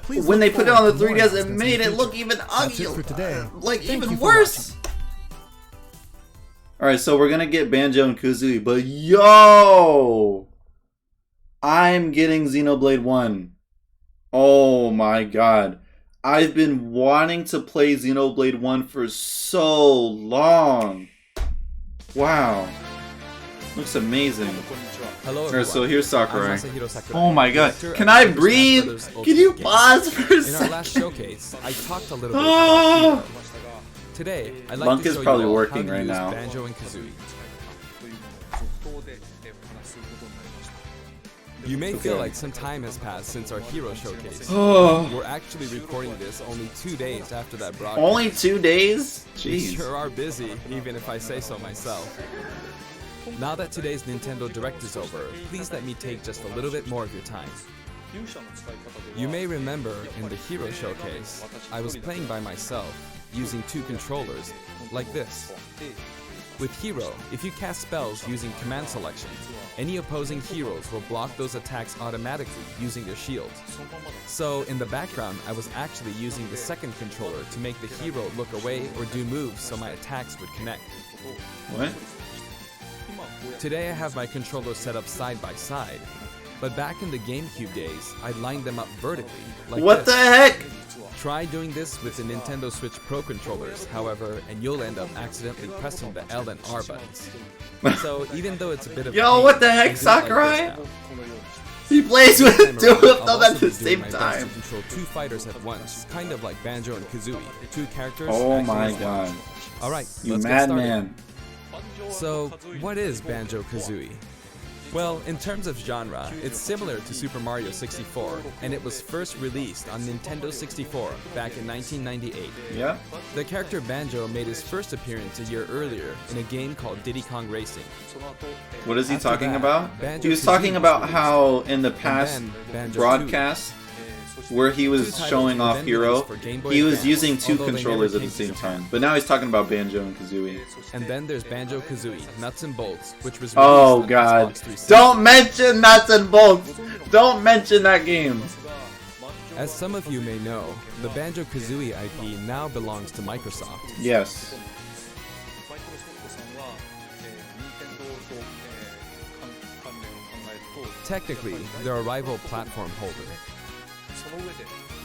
Please When look they put it on the forward to more 3DS, it announcements made in the it look future. even That's it ugly, for today. like Thank even you for worse. All right, so we're gonna get Banjo and Kazooie, but yo, I'm getting Xenoblade 1. Oh my god, I've been wanting to play Xenoblade 1 for so long. Wow, looks amazing. Hello, Alright, so here's Sakurai. I'm Masahiro Sakurai, Oh my god, director can of I Super Smash breathe? Bros. Can you Ultimate pause Games. for a In our last second? showcase, I talked a little bit Oh. about Kira. Today, I'd like Lunk to is show you probably all working how to right use now. Banjo and Kazooie. You may feel like some time has passed since our hero showcase. We're actually recording this only 2 days after that broadcast. Only 2 days? We Jeez. sure are busy, even if I say so myself. Now that today's Nintendo Direct is over, please let me take just a little bit more of your time. You may remember in the Hero Showcase, I was playing by myself, using 2 controllers, like this. With Hero, if you cast spells using command selection, any opposing heroes will block those attacks automatically using their shields. So in the background, I was actually using the second controller to make the hero look away or do moves so my attacks would connect. What? Today I have my controllers set up side by side, but back in the GameCube days, I lined them up vertically, like What this. the heck? Try doing this with the Nintendo Switch Pro controllers, however, and you'll end up accidentally pressing the L and R buttons. So even though it's a bit of Yo, pain, what the heck, I do it like Sakurai? this now. He plays This with time 2 around, of I'll them also at the be doing same my best time. to control 2 fighters at once, kind of like Banjo and Kazooie, 2 characters. Oh acting my as one. god. All right, You let's get started. madman. So, what is Banjo-Kazooie? Well, in terms of genre, it's similar to Super Mario 64, and it was first released on Nintendo 64 back in 1998. Yeah? The character Banjo made his first appearance a year earlier in a game called Diddy Kong Racing. What is he After talking that, about? Banjo He was Kazooie talking was about released. how in the past then Banjo broadcast where he 2 was titles showing were off then Hero, released for Game Boy he was Advance, using 2 although they controllers at never the came same to time. Japan. But now he's talking about Banjo and Kazooie. And then there's Banjo-Kazooie, Nuts and Bolts, which was released Oh on god. Xbox 360. Don't mention Nuts and Bolts! Don't mention that game! As some of you may know, the Banjo-Kazooie IP now belongs to Microsoft. Yes. Technically, they're a rival platform holder.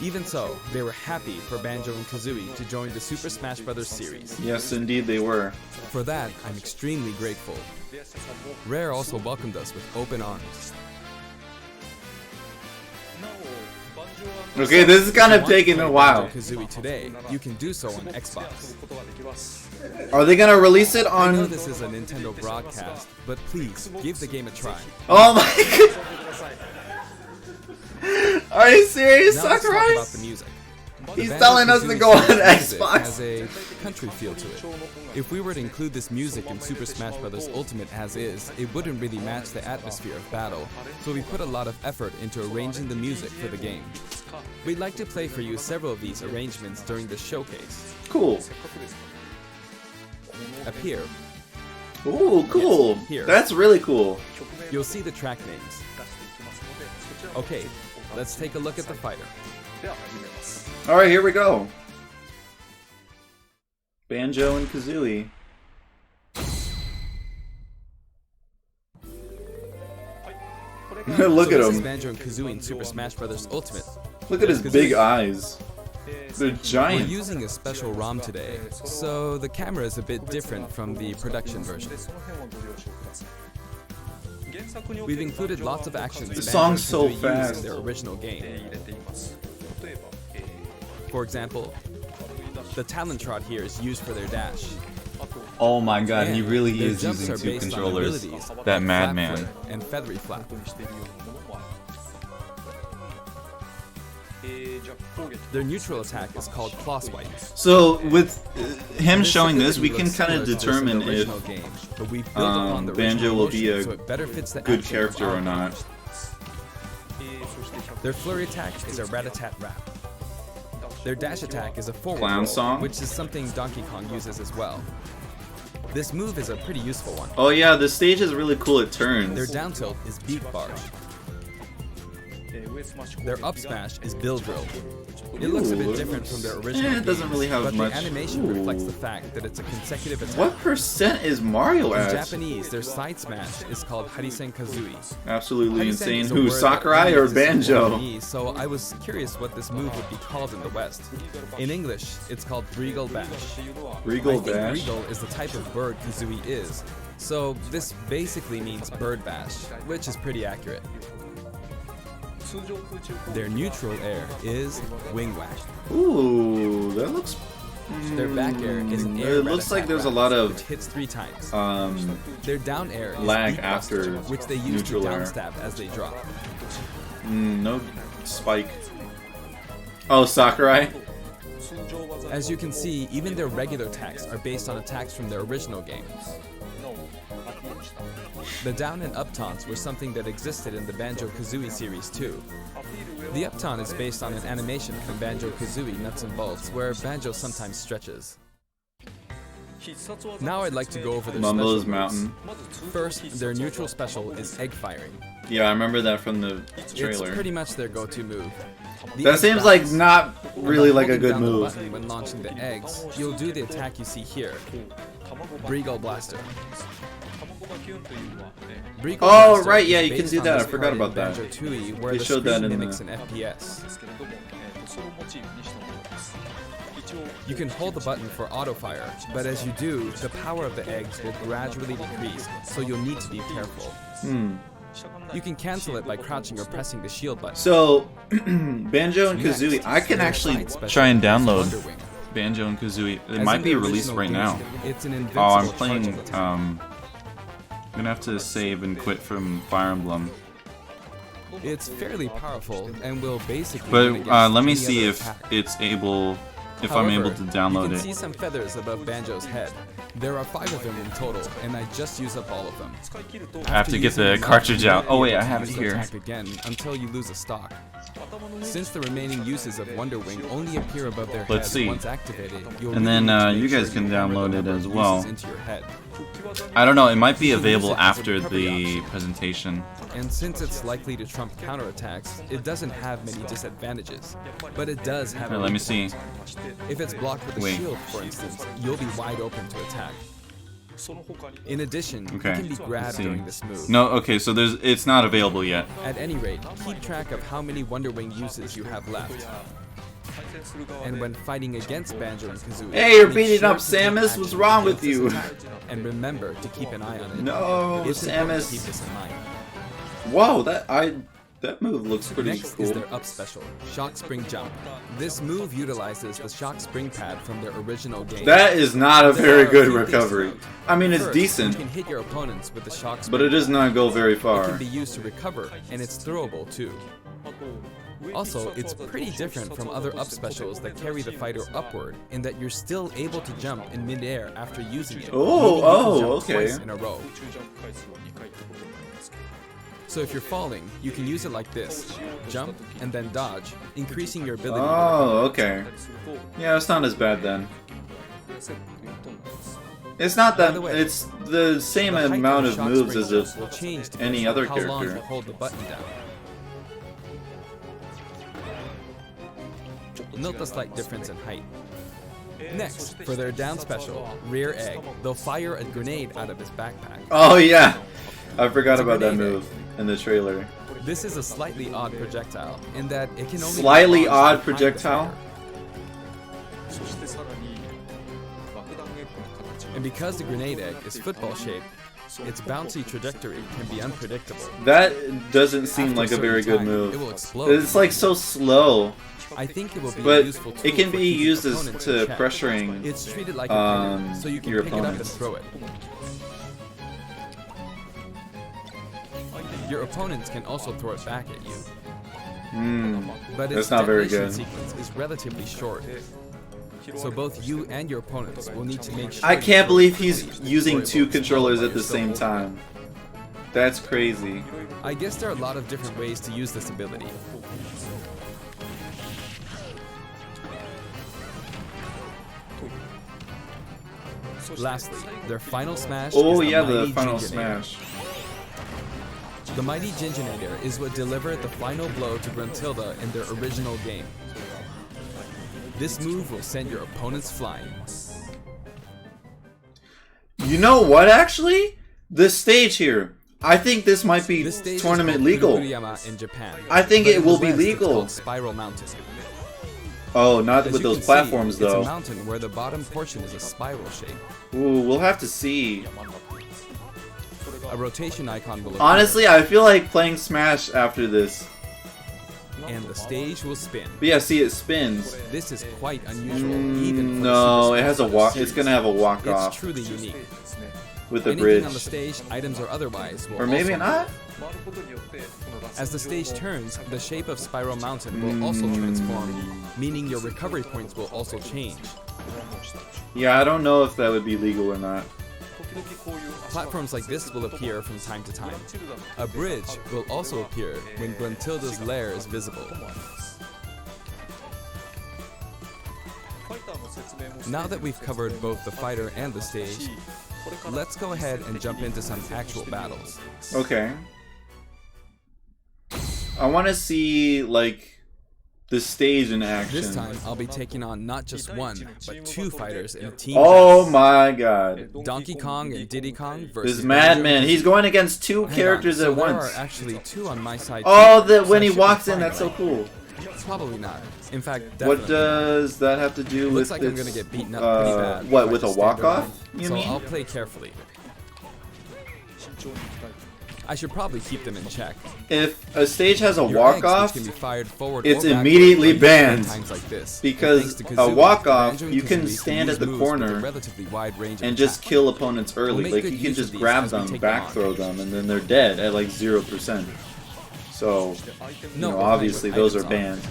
Even so, they were happy for Banjo and Kazooie to join the Super Smash Bros. Series. Yes, indeed they were. For that, I'm extremely grateful. Rare also welcomed us with open arms. Okay, this is kind of taking a while. Banjo-Kazooie today, you can do so on Xbox. Are they gonna release it I know on... this is a Nintendo broadcast, but please, give the game a try. Oh my god! Are you serious, Now let's talk about Sakurai? the music. He's The telling us to Banjo-Kazooie go on series music Xbox. has a country feel to it. If we were to include this music in Super Smash Bros. Ultimate as is, it wouldn't really match the atmosphere of battle, so we put a lot of effort into arranging the music for the game. We'd like to play for you several of these arrangements during the showcase. Cool. Up here, Ooh, cool. Yes, here. That's really cool. you'll see the track names. Okay, let's take a look at the fighter. Alright, here we go. Banjo and Kazooie. Look So at this is him. Banjo and Kazooie in Super Smash Bros. Ultimate. Look at his Kazooie. big eyes. They're We're giant. using a special ROM today, so the camera is a bit different from the production version. We've included lots of actions This Banjo song's and so Kazooie used fast. in their original game. For example, the talent trot here is used for their dash. Oh my god, he And really their is jumps using are 2 based on controllers. abilities That like Flap madman. Flip and feathery flap. Their neutral attack is called claw swipe. So, with him This showing this, ability we can looks kind of similar to this in the determine if original game, but we've built upon the Banjo original will be motion a so it better fits the good action character of our or not. Their flurry attack is a rat-a-tat rap. Their dash attack is a forward Clown roll, song? which is something Donkey Kong uses as well. This move is a pretty useful one. Oh yeah, the stage is really cool, it turns. Their down tilt is beak barge. Their up smash is bill drill. It looks a bit different from their original it doesn't games, really have but much- the animation Ooh. reflects the fact that it's a consecutive attack. What percent is Mario In at? Japanese, their side smash is called Harisen Kazooie. Absolutely Harisen insane. is a Who, word that Sakurai only or exists in Banjo? Japanese, so I was curious what this move would be called in the West. In English, it's called Regal Bash. Regal I think Bash? Regal is the type of bird Kazooie is, so this basically means bird bash, which is pretty accurate. Their neutral air is Wing Whack. Ooh, that looks Their back air is an air It looks like there's a lot of which hits 3 times. Their down air is lag beat after buster, which they use to neutral air. downstab as they drop. No spike. Oh, Sakurai. As you can see, even their regular attacks are based on attacks from their original game. The down and up taunts were something that existed in the Banjo-Kazooie series too. The up taunt is based on an animation from Banjo-Kazooie Nuts and Bolts where Banjo sometimes stretches. Now I'd like to go over their Mumbo's special moves. Mountain. First, their neutral special is egg firing. Yeah, I remember that from the trailer. It's pretty much their go-to move. The That egg seems like bounce. not really like a Holding good down the move. button when launching the eggs, you'll do the attack you see here. Breagle Blaster. Breagle Oh, Blaster right, yeah, is you can based do on that. this I forgot part in about that. Banjo-Tooie, where They the showed screen that in mimics the- an FPS. You can hold the button for auto fire, but as you do, the power of the eggs will gradually decrease, so you'll need to be careful. You can cancel it by crouching or pressing the shield button. So, Banjo and Kazooie, I can actually try and download Banjo and Kazooie. It As might in be the released original right now. game, it's an Oh, I'm invincible playing. charging attack. I'm gonna have to save and quit from Fire Emblem. It's fairly powerful and will basically. But win against let me any see other if attack. it's able, if However, I'm able to download you can it. see some feathers above Banjo's head. There are 5 of them in total, and I just used up all of them. I have to get using the them up, cartridge you out. won't Oh be wait, able I to have it use the here. attack again until you lose a stock. Since the remaining uses of Wonder Wing only appear above their Let's heads see. once activated, you'll And really then need to you make sure guys can remember download the it number as of well. uses into your head. I don't know. It might be You can use available it as a after recovery the option. presentation. And since it's likely to trump counterattacks, it doesn't have many disadvantages. But it does have Here, a let me weak see. point. If it's blocked with a Wait. shield, for instance, you'll be wide open to attack. In addition, Okay. you can be Let's grabbed see. during this move. No, okay. So it's not available yet. At any rate, keep track of how many Wonder Wing uses you have left. And when fighting against Banjo and Kazooie, Hey, you're make beating sure up to take Samus? action What's wrong with against you? this attack, and remember to keep an eye on it. No, It's important Samus. to keep this in mind. Whoa, that move looks pretty Next cool. is their up special, Shock Spring Jump. This move utilizes the Shock Spring pad from their original game. That is not a There very are a good few things to recovery. note. I mean, it's First, decent, You can hit your opponents with the Shock Spring but it does pad. not go very It far. can be used to recover, and it's throwable too. Also, it's pretty different from other up specials that carry the fighter upward in that you're still able to jump in midair after using it. Oh, meaning you can oh, jump okay. twice in a row. So if you're falling, you can use it like this. Jump and then dodge, increasing your ability to Oh, recover. okay. Yeah, it's not as bad then. It's not that. By the way, It's the same The height amount the of Shock moves Spring as jump if will change any depending other on how long character. you hold the button down. Note the slight difference in height. Next, for their down special, Rear Egg, they'll fire a grenade out of his backpack. Oh yeah, I forgot It's a about that grenade move in the trailer. This is a slightly odd projectile in that it can only be Slightly launched odd behind the projectile? fighter. And because the grenade egg is football shaped, its bouncy trajectory can be unpredictable. That doesn't seem After like a certain very good time, move. It will explode. It's like so slow. I think it will be a But useful tool it can for be keeping used as opponents to in check. pressuring It's treated like a hammer, so you can your pick it up and opponents. throw it. Your opponents can also throw it back at you. But its That's not very detonation good. sequence is relatively short. So both you and your opponents will need to make sure I you can't throw believe it he's quickly using before it 2 will explode controllers by at the yourself. same time. That's crazy. I guess there are a lot of different ways to use this ability. Lastly, their final smash Oh is yeah, the the Mighty final Gingenator. smash. The Mighty Gingenator is what delivered the final blow to Gruntilda in their original game. This move will send your opponents flying. You know what? Actually, this stage here, I think this might be This stage tournament is called legal. Kuruyama in Japan. I think but it in the will be West, it's legal. called Spiral Mountain. Oh, not As with you those can see, platforms it's though. a mountain where the bottom portion is a spiral shape. Ooh, we'll have to see. A rotation icon will appear. Honestly, I feel like playing Smash after this. and the stage will spin. But yeah, see, it spins. This is quite unusual, even for No, the it has a walk. It's gonna have a walk It's off truly unique. with the Anything bridge, on the stage, items or otherwise, will or maybe also not. As the stage turns, the shape of Spiral Mountain will also transform, meaning your recovery points will also change. Yeah, I don't know if that would be legal or not. Platforms like this will appear from time to time. A bridge will also appear when Gruntilda's lair is visible. Now that we've covered both the fighter and the stage, let's go ahead and jump into some actual battles. Okay. I want to see like the stage in action. This time, I'll be taking on not just one, but two fighters in a team. Oh my god. Donkey Kong and Diddy Kong versus This madman. He's going against two characters so at there once. are actually two on my side. Oh, too, when so he I should walks be in, fine, that's so right? cool. Probably not. In fact, What definitely does that have to do Looks with like this? I'm gonna get beaten up pretty bad. What, if I with a just stand walk-off? around. You so mean? I'll play carefully. I should probably keep them in check. If a stage has a Your walk-off, eggs, which can be fired forward it's or backward, immediately are used banned, times like this. because And thanks to a Kazooie, walk-off, Banjo and you can Kazooie stand use at the moves with a corner relatively wide range of and just attack. kill opponents early. We'll make Like good you can use of just these grab as we them, take back on. throw them, and then they're dead at like 0%. So, you know, we're playing obviously with those are items on. banned.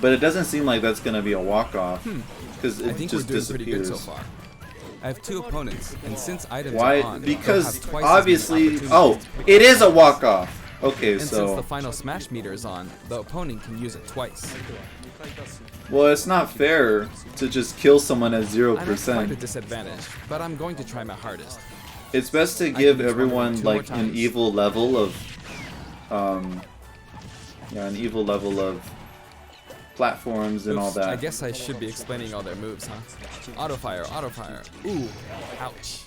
But it doesn't seem like that's gonna be a walk-off, because I it think we're just doing pretty good disappears. so far. I have two opponents, and since items Why? are on, they'll Because have twice as many obviously, opportunities oh, to pick it up. is a walk-off. Okay, And since so the final smash meter is on, the opponent can use it twice. well, it's not fair to just kill someone at I'm at quite a 0%. disadvantage, but I'm going to try my hardest. It's best to can give use one of them everyone 2 more like an times. evil level of, an evil level of platforms and all Oops, that. I guess I should be explaining all their moves, huh? Auto fire, auto fire. Ooh, ouch.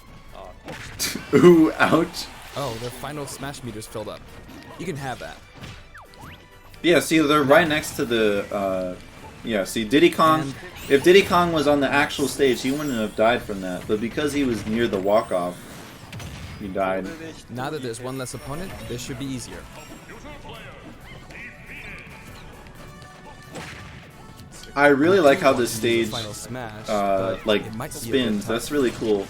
Ooh, ouch. Oh, their final smash meter's filled up. You can have that. Yeah, see, they're right next to the, yeah, see, Diddy Kong, And- if Diddy Kong was on the actual stage, he wouldn't have died from that, but because he was near the walk-off, he died. Now that there's one less opponent, this should be easier. I really like how this To use stage, a final smash, but like, it might be a bit spins. tough. That's really cool.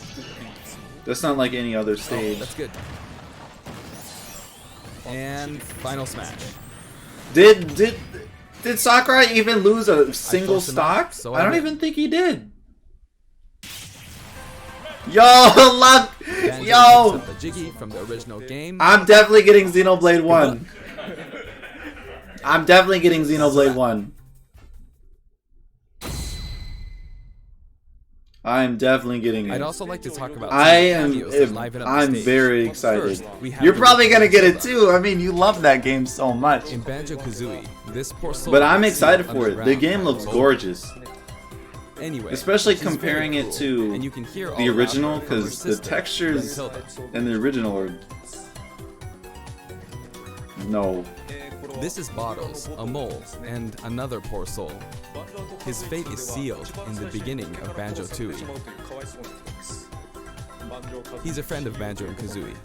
That's not like any other Oh, stage. that's good. And final smash. Did Sakurai even lose a single close enough, stock? so I I don't win. even think he did. Yo, luck! Banjo picks Yo! up the Jiggy from the original game. I'm definitely getting Xenoblade 1. I'm definitely getting Xenoblade 1. I'm definitely getting I'd it. also like to talk about I some am. cameos that liven up the I'm stage. very excited. First, we have You're the probably Legend gonna of get it Zelda. too. I mean, you love that game so much. In Banjo-Kazooie, this poor soul But I'm gets excited sealed for it. The underground game by looks the gorgeous. Anyway, Especially she's very comparing it cool, to and you can hear all the about original, her from her because the sister, textures Gruntilda. in the original are no. This is Bottles, a mole, and another poor soul. His fate is sealed in the beginning of Banjo-Tooie. He's a friend of Banjo and Kazooie.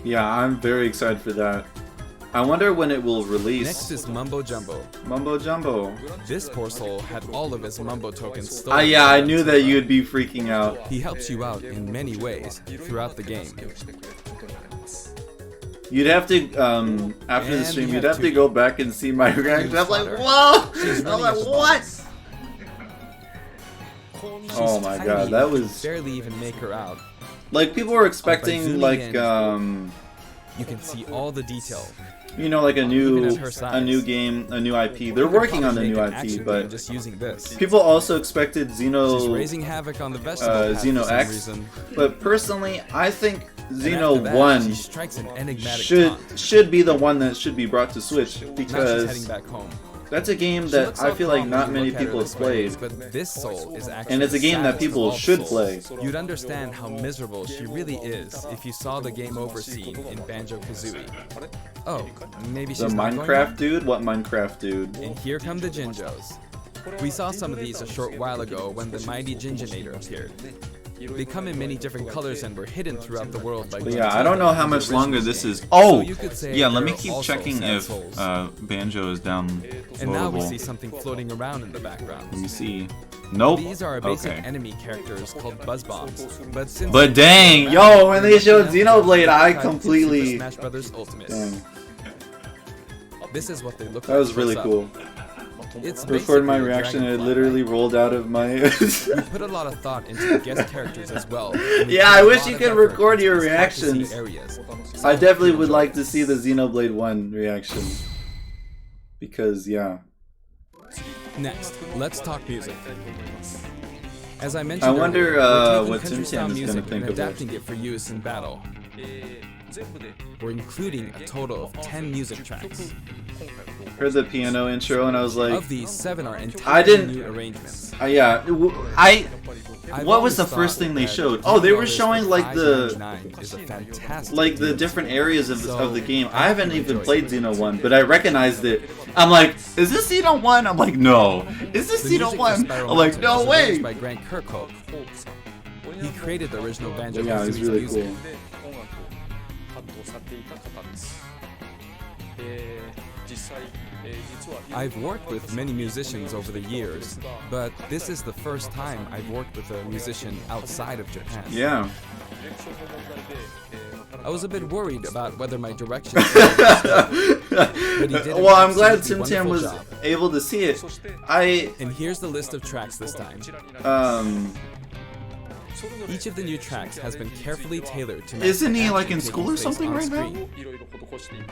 Yeah, I'm very excited for that. I wonder when it will release. Next is Mumbo Jumbo. Mumbo Jumbo. This poor soul had all of his Mumbo tokens stolen. Yeah, I from knew him. that you'd be freaking out. He helps you out in many ways throughout the game. You'd have to, after the And stream, we you'd have have to Tootie. go back and see my reaction. I'm like, Slaughter. whoa! She's I'm running like, as the what? boss. Oh She's my tiny, god, that you can was barely even make her out. like people were By expecting zooming like in, you can see all the detail. you know, like a Even new at her size. game, a new IP. They're You could working on the probably new make an action IP, game but just using this. people also expected She's Xeno. raising havoc on the vegetable path Xeno for some X. reason. But personally, I think And Xeno after that, 1 she strikes an enigmatic should taunt. be the one that should be brought to Switch Now she's heading because back home. that's a game She that looks I so feel like calm not when you many look at her people have this way, played. But this soul is actually And it's a game that saddest of people all should souls. play. You'd understand how miserable she really is if you saw the game over scene in Banjo-Kazooie. Oh, maybe The she's not going Minecraft dude? What Minecraft dude? And here come the Jinjos. We saw some of these a short while ago when the mighty Jinjonator appeared. They come in many different colors and were hidden throughout the world by But yeah, I don't know how much longer this is. Oh! Yeah, let me keep checking if Banjo is downloadable. And now we see something floating around in the background. Let me see. Nope. These are basic Okay. enemy characters called Buzz Bombs. But dang, yo, when they showed Xenoblade, I completely... Smash Brothers Ultimate. Dang. This is what they look like. That was really cool. It's Recorded my basically a reaction and it dragonfly. literally rolled out of my... We put a lot of thought into the guest characters as well. Yeah, I wish you could record your reactions. I definitely would like to see the Xenoblade 1 reaction. Because, yeah. Next, let's talk music. As I mentioned, I wonder earlier, we're what taking Tim Tam country-style is gonna music think and of it. adapting it for use in battle. We're including a total of 10 music tracks. Heard the piano intro and I was like... Of these, 7 are I entirely didn't... new arrangements. Yeah, what was the first thing they showed? Oh, they were showing like the different areas of the game. I haven't even played Xeno 1, but I recognized it. I'm like, is this Xeno 1? I'm like, no. Is this Xeno 1? I'm like, no way. By Grant Kirkhope. He created the original Banjo Yeah, it's really music. cool. I've worked with many musicians over the years, but this is the first time I've worked with a musician outside of Japan. Yeah. I was a bit worried about whether my direction was but he did an Well, I'm glad absolutely Tim Tam was wonderful job. able to see it. And here's the list of tracks this time. Each of the new tracks has been carefully tailored to match Isn't the he like action in school or taking place something on right now? screen.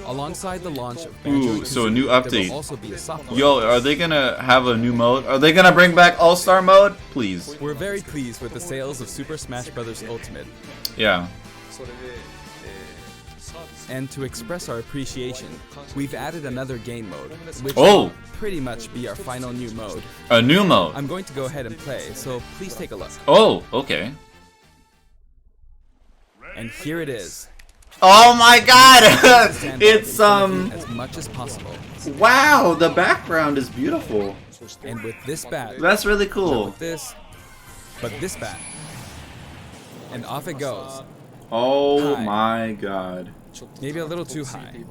Alongside the launch of Banjo Ooh, and so a Kazooie, new there update. will also be a software. Yo, are they gonna have a new mode? Are they gonna bring back All-Star mode? Please. We're very pleased with the sales of Super Smash Bros. Ultimate. Yeah. And to express our appreciation, we've added another game mode, which Oh! will pretty much be our final new mode. A new mode. I'm going to go ahead and play, so please take a look. Oh, okay. And here it is. Oh my god! It's as much as possible. Wow, the background is beautiful. And with this bat, That's really cool. not with this, but this bat, and off it goes. Oh High. my god. Maybe a little too high.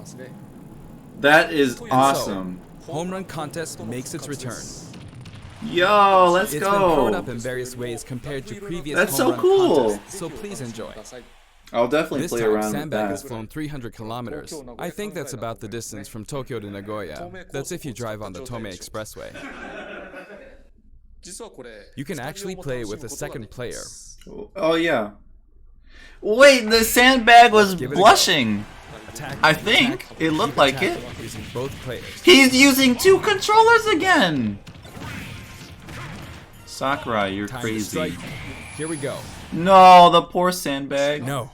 That is And awesome. So, Home Run Contest makes its return. Yo, let's It's been powered go. up in various ways compared to previous That's Home so Run cool. contests, so please enjoy. I'll definitely This play time, around with Sandbag has that. flown 300 kilometers. I think that's about the distance from Tokyo to Nagoya. That's if you drive on the Tomei Expressway. You can actually play with a second player. Oh yeah. Wait, the sandbag was Give it a go. blushing. Attack, I think attack, it looked keep like attacking it. Using both players. He's using 2 controllers again. Sakurai, you're Time to crazy. strike. Here we go. No, the poor sandbag. No.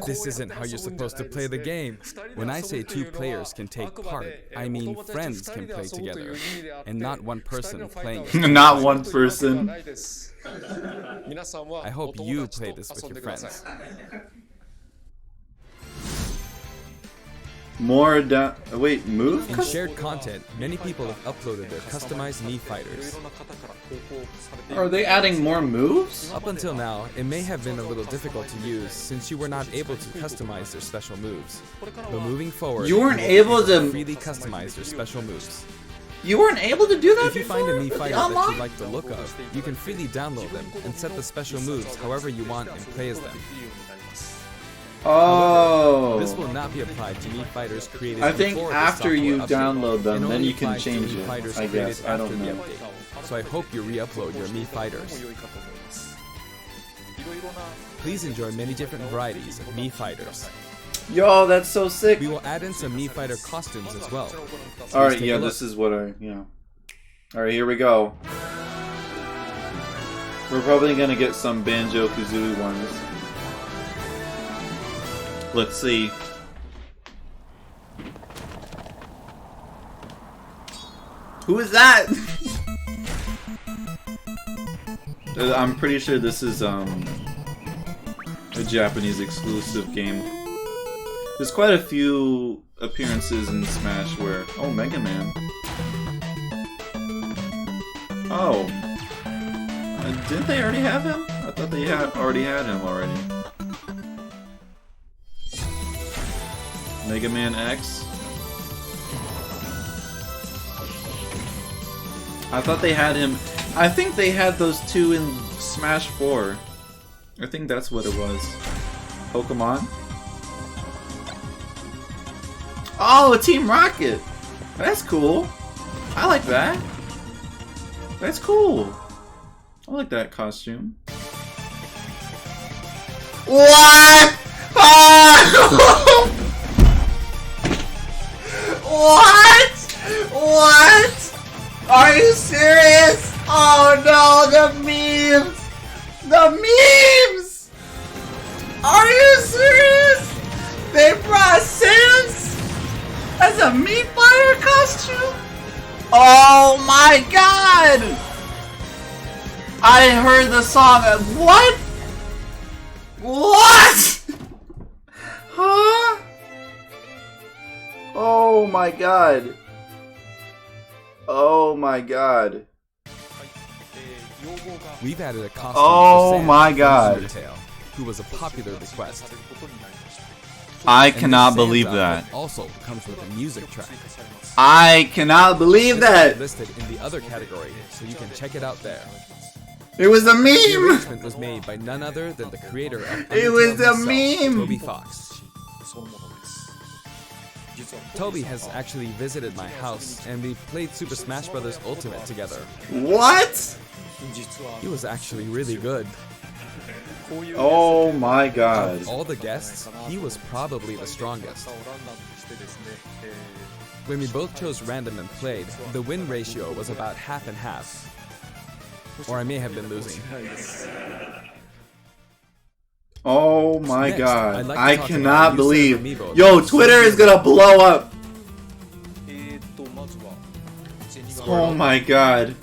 This isn't how you're supposed to play the game. When I say 2 players can take part, I mean friends can play together, and not one person playing it. Not one person. I hope you play this with your friends. More down. Wait, move? In shared content, many people have uploaded their customized Mii fighters. Are they adding more moves? Up until now, it may have been a little difficult to use since you were not able to customize their special moves. But moving forward, You weren't will be able to- freely customize their special moves. You weren't able to do that If you before? find a Mii fighter that Online? you like the look of, you can freely download them and set the special moves however you want and play as them. Oh. This will not be applied to Mii fighters created I think before the after you software update, download them, and then only you can applies to change Mii it, fighters I created guess. I don't after the know. update. So I hope you re-upload your Mii fighters. Please enjoy many different varieties of Mii fighters. Yo, that's so sick. We will add in some Mii fighter costumes as well. Please Alright, take yeah, a look. this is what Alright, here we go. We're probably gonna get some Banjo-Kazooie ones. Let's see. Who is that? I'm pretty sure this is a Japanese exclusive game. There's quite a few appearances in Smash where... Oh, Mega Man. Oh. Didn't they already have him? I thought they already had him already. Mega Man X. I thought they had him. I think they had those two in Smash 4. I think that's what it was. Pokemon. Oh, Team Rocket! That's cool. I like that. That's cool. I like that costume. What? Ah! What? What? Are you serious? Oh no, the memes! The memes! Are you serious? They brought Sans as a Meat Fighter costume? Oh my god! I heard the song. What? What? Huh? Oh my god. Oh my god. We've added a costume Oh for Sam my from god. Undertale, who was a popular request. I And cannot this believe Sans that. outfit also comes with a music track. I cannot believe This that. is listed in the other category, so you can check it out there. It was a The meme. arrangement was made by none other than the creator of It was Undertale a himself, meme. Toby Fox. Toby has actually visited my house, and we played Super Smash Bros. Ultimate together. What? He was actually really good. Oh my god. Of all the guests, he was probably the strongest. When we both chose random and played, the win ratio was about half and half. Or I may have been losing. Oh my Next, god. I'd like to I talk cannot about believe. Yusuf Amiibo. Yo, Twitter is gonna blow up. Oh my god.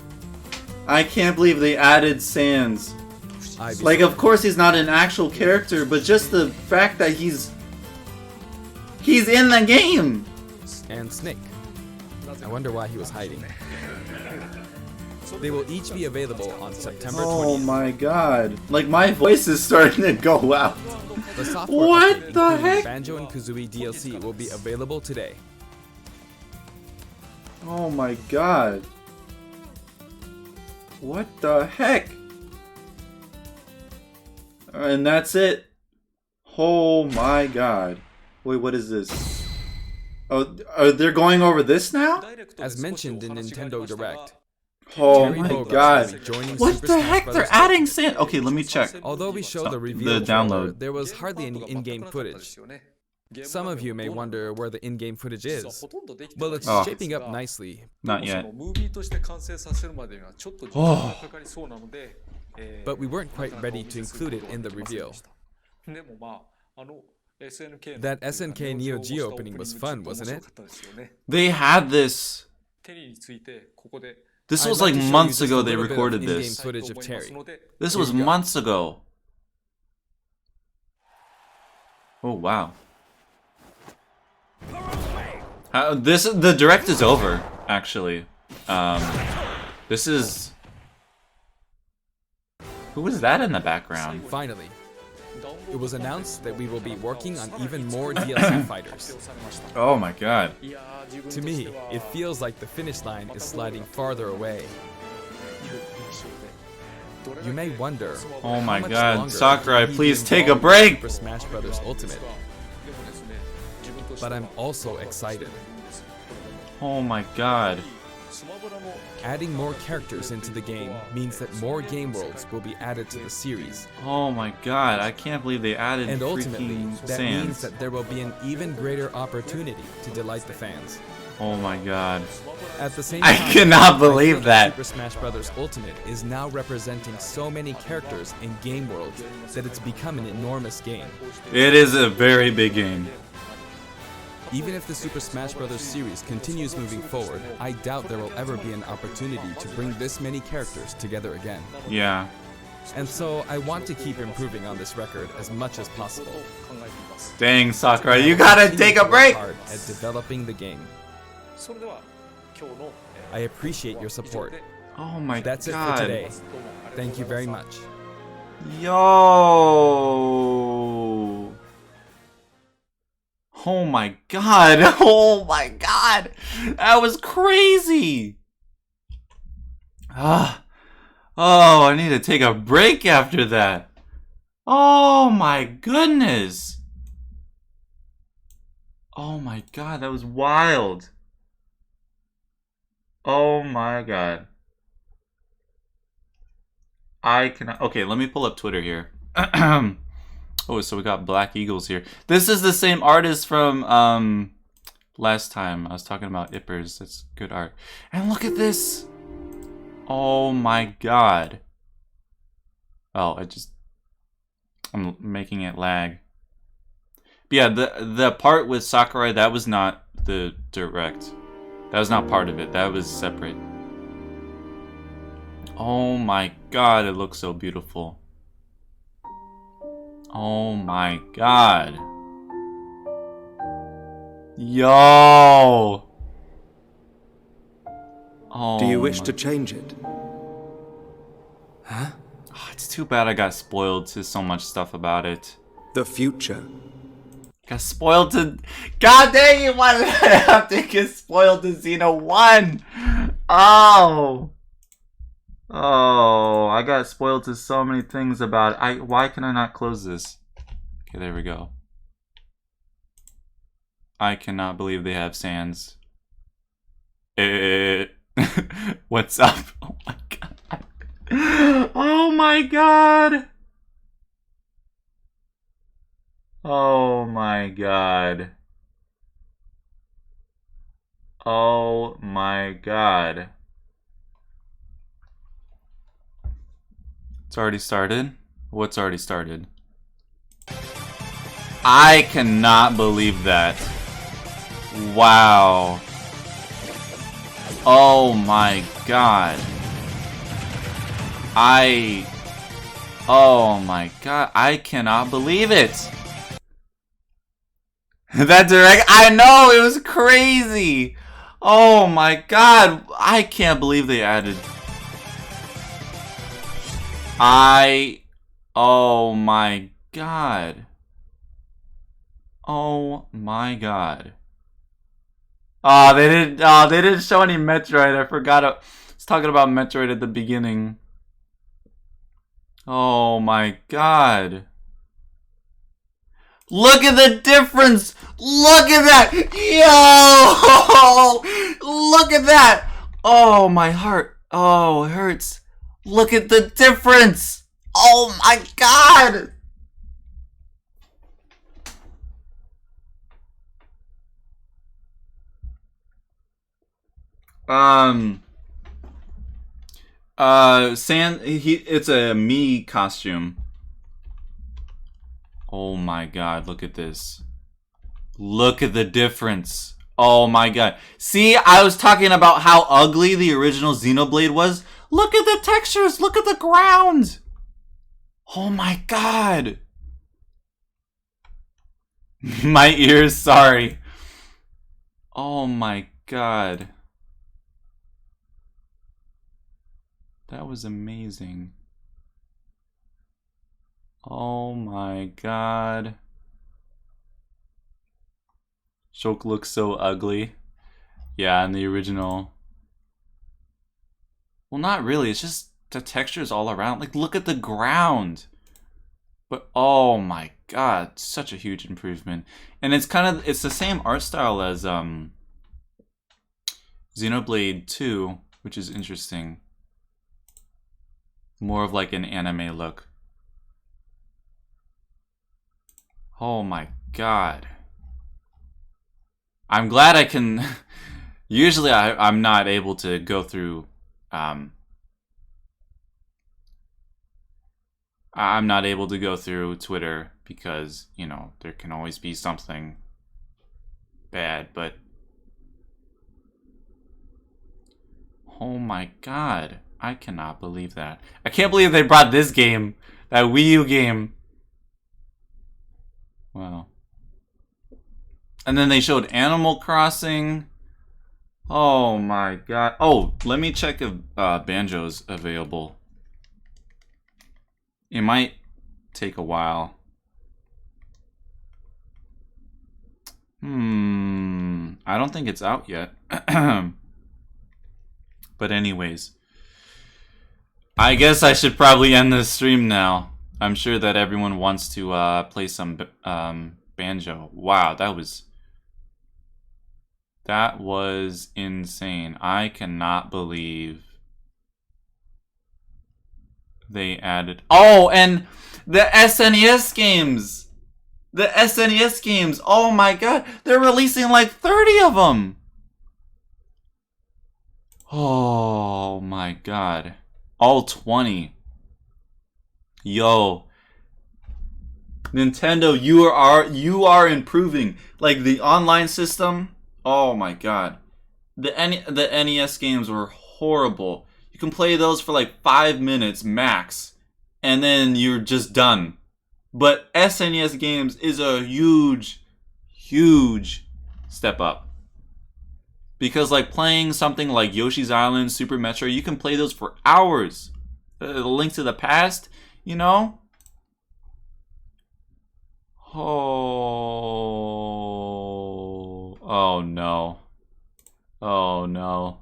I can't believe they added Sans. Like, of course he's not an actual character, but just the fact that he's in the game. And Snake. I wonder why he was hiding. They will each be available on September 20th. Oh my god. Like, my voice is starting to go out. The software What update, the including heck? Banjo and Kazooie DLC will be available today. Oh my god. What the heck? And that's it. Oh my god. Wait, what is this? Oh, they're going over this now? As mentioned in Nintendo Direct. Oh Terry my Bogard god. will be joining What Super the Smash heck? Bros. They're adding Sans. Okay, let me check. Although we showed the The reveal download. trailer, there was hardly any in-game footage. Some of you may wonder where the in-game footage is. Well, it's Oh. shaping up nicely. Not yet. Oh. But we weren't quite ready to include it in the reveal. That SNK Neo Geo opening was fun, wasn't it? They had this. This I'd was like like to show you months just a ago they little bit of recorded in-game this. footage of Terry. This Here was you go. months ago. Oh wow. The direct is over, actually. This is. Who was that in the background? Finally, it was announced that we will be working on even more DLC fighters. Oh my god. To me, it feels like the finish line is sliding farther away. You may wonder, Oh my how much god. longer Sakurai, can he please be take a involved break! in Super Smash Bros. Ultimate. But I'm also excited. Oh my god. Adding more characters into the game means that more game worlds will be added to the series. Oh my god. I can't believe they added And ultimately, freaking that means Sans. that there will be an even greater opportunity to delight the fans. Oh my god. At the same I time, cannot I believe think that. Super Smash Bros. Ultimate is now representing so many characters and game worlds that it's become an enormous game. It is a very big game. Even if the Super Smash Bros. Series continues moving forward, I doubt there will ever be an opportunity to bring this many characters together again. Yeah. And so I want to keep improving on this record as much as possible. Dang, Sakurai, you gotta Continue take to a work break! hard at developing the game. I appreciate your support. Oh my That's god. it for today. Thank you very much. Yo. Oh my god. Oh my god. That was crazy. Oh, I need to take a break after that. Oh my goodness. Oh my god, that was wild. Oh my god. I cannot. Okay, let me pull up Twitter here. Oh, so we got Black Eagles here. This is the same artist from last time. I was talking about Ippers. That's good art. And look at this. Oh my god. Oh, I'm making it lag. But yeah, the part with Sakurai, that was not the direct. That was not part of it. That was separate. Oh my god, it looks so beautiful. Oh my god. Yo. Oh. Do you wish to change it? Huh? Oh, it's too bad I got spoiled to so much stuff about it. The future. Got spoiled to... God dang it, why did I have to get spoiled to Xeno 1? Oh. Oh, I got spoiled to so many things about it. Why can I not close this? Okay, there we go. I cannot believe they have Sans. What's up? Oh my god. Oh my god. Oh my god. Oh my god. It's already started? What's already started? I cannot believe that. Wow. Oh my god. Oh my god. I cannot believe it. That direct, I know, it was crazy. Oh my god. I can't believe they added. Oh my god. Oh my god. Oh, they didn't show any Metroid. I forgot. I was talking about Metroid at the beginning. Oh my god. Look at the difference. Look at that. Yo! Look at that. Oh, my heart. Oh, it hurts. Look at the difference. Oh my god. It's a Mii costume. Oh my god, look at this. Look at the difference. Oh my god. See, I was talking about how ugly the original Xenoblade was. Look at the textures, look at the ground. Oh my god. My ears, sorry. Oh my god. That was amazing. Oh my god. Shulk looks so ugly. Yeah, in the original. Well, not really. It's just the textures all around. Like, look at the ground. But, oh my god. Such a huge improvement. And it's it's the same art style as Xenoblade 2, which is interesting. More of like an anime look. Oh my god. I'm glad I can... Usually I'm not able to go through... I'm not able to go through Twitter because, you know, there can always be something bad, but... Oh my god. I cannot believe that. I can't believe they brought this game. That Wii U game. Wow. And then they showed Animal Crossing. Oh my god. Oh, let me check if Banjo's available. It might take a while. I don't think it's out yet. But anyways, I guess I should probably end the stream now. I'm sure that everyone wants to play some Banjo. Wow, that was insane. I cannot believe they added... Oh, and the SNES games! The SNES games! Oh my god! They're releasing like 30 of them! Oh my god. All 20. Yo. Nintendo, you are improving. Like the online system... Oh my god. The NES games were horrible. You can play those for like 5 minutes max, and then you're just done. But SNES games is a huge, huge step up. Because like playing something like Yoshi's Island, Super Metro, you can play those for hours. Link to the Past, you know? Oh no. Oh no.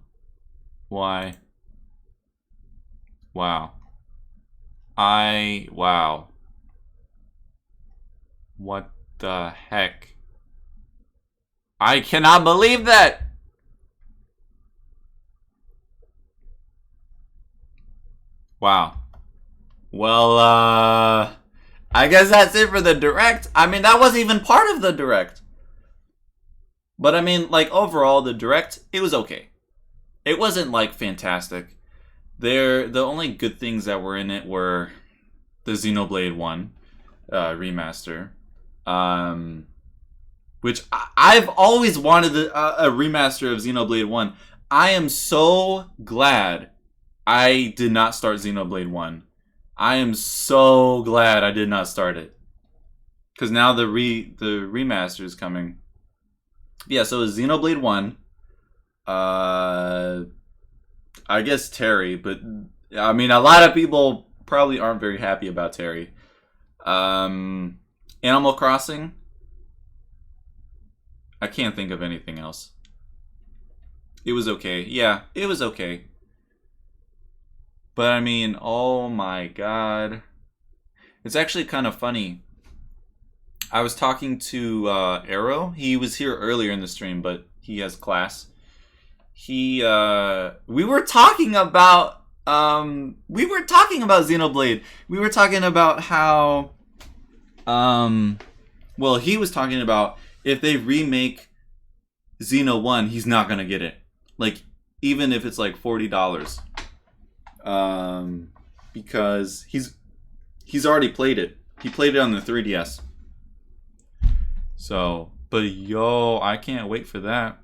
Why? Wow. Wow. What the heck? I cannot believe that! Wow. Well, I guess that's it for the Direct. I mean, that wasn't even part of the Direct. But I mean, like, overall, the Direct, it was okay. It wasn't, like, fantastic. The only good things that were in it were the Xenoblade 1 remaster. Which I've always wanted a remaster of Xenoblade 1. I am so glad I did not start Xenoblade 1. I am so glad I did not start it. Because now the remaster is coming. Yeah, so it's Xenoblade 1. I guess Terry, but I mean, a lot of people probably aren't very happy about Terry. Animal Crossing. I can't think of anything else. It was okay. Yeah, it was okay. But I mean, oh my god. It's actually kind of funny. I was talking to Arrow. He was here earlier in the stream, but he has class. We were talking about Xenoblade. We were talking about how well, he was talking about if they remake Xeno 1, he's not going to get it. Like, even if it's like $40. Because he's already played it. He played it on the 3DS. So, but yo, I can't wait for that.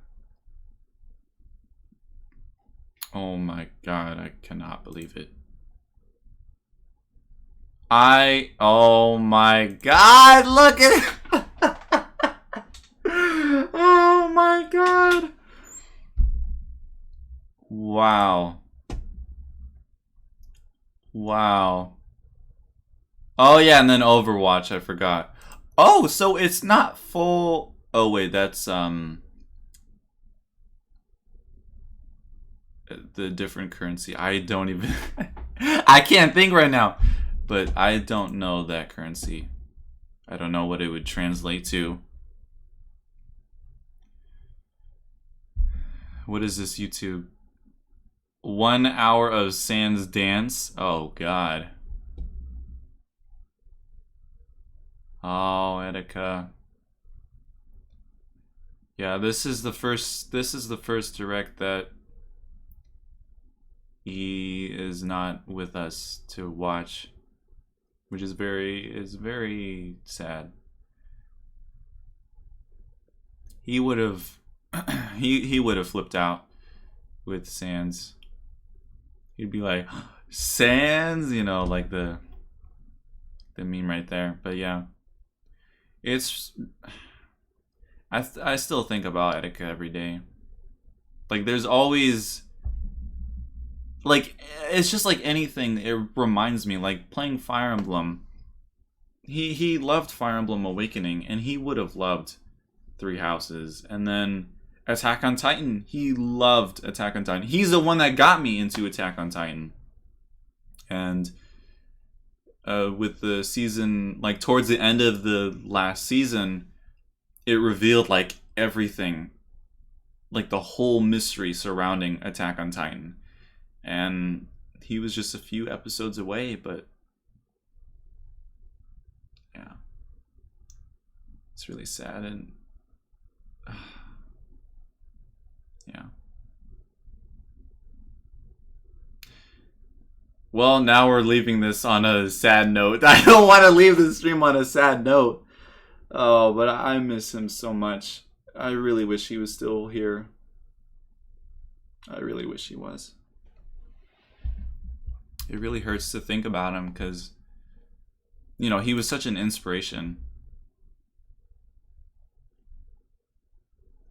Oh my god, I cannot believe it. Oh my god, look at it! Oh my god! Wow. Wow. Oh yeah, and then Overwatch, I forgot. Oh, so it's not full... Oh wait, that's the different currency. I don't even... I can't think right now. But I don't know that currency. I don't know what it would translate to. What is this YouTube? 1 hour of Sans dance? Oh god. Oh, Etika. Yeah, this is the first Direct that he is not with us to watch, which is very sad. He would have he would have flipped out with Sans. He'd be like, Sans, you know, like the meme right there. But yeah, it's I still think about Etika every day. Like, there's always, like, it's just like anything. It reminds me, like, playing Fire Emblem. He loved Fire Emblem Awakening, and he would have loved Three Houses. And then Attack on Titan, he loved Attack on Titan. He's the one that got me into Attack on Titan. And with the season, like, towards the end of the last season, it revealed, like, everything. Like, the whole mystery surrounding Attack on Titan. And he was just a few episodes away, but yeah, it's really sad. And yeah, well, now we're leaving this on a sad note. I don't want to leave the stream on a sad note. Oh, but I miss him so much. I really wish he was still here. I really wish he was. It really hurts to think about him because, you know, he was such an inspiration.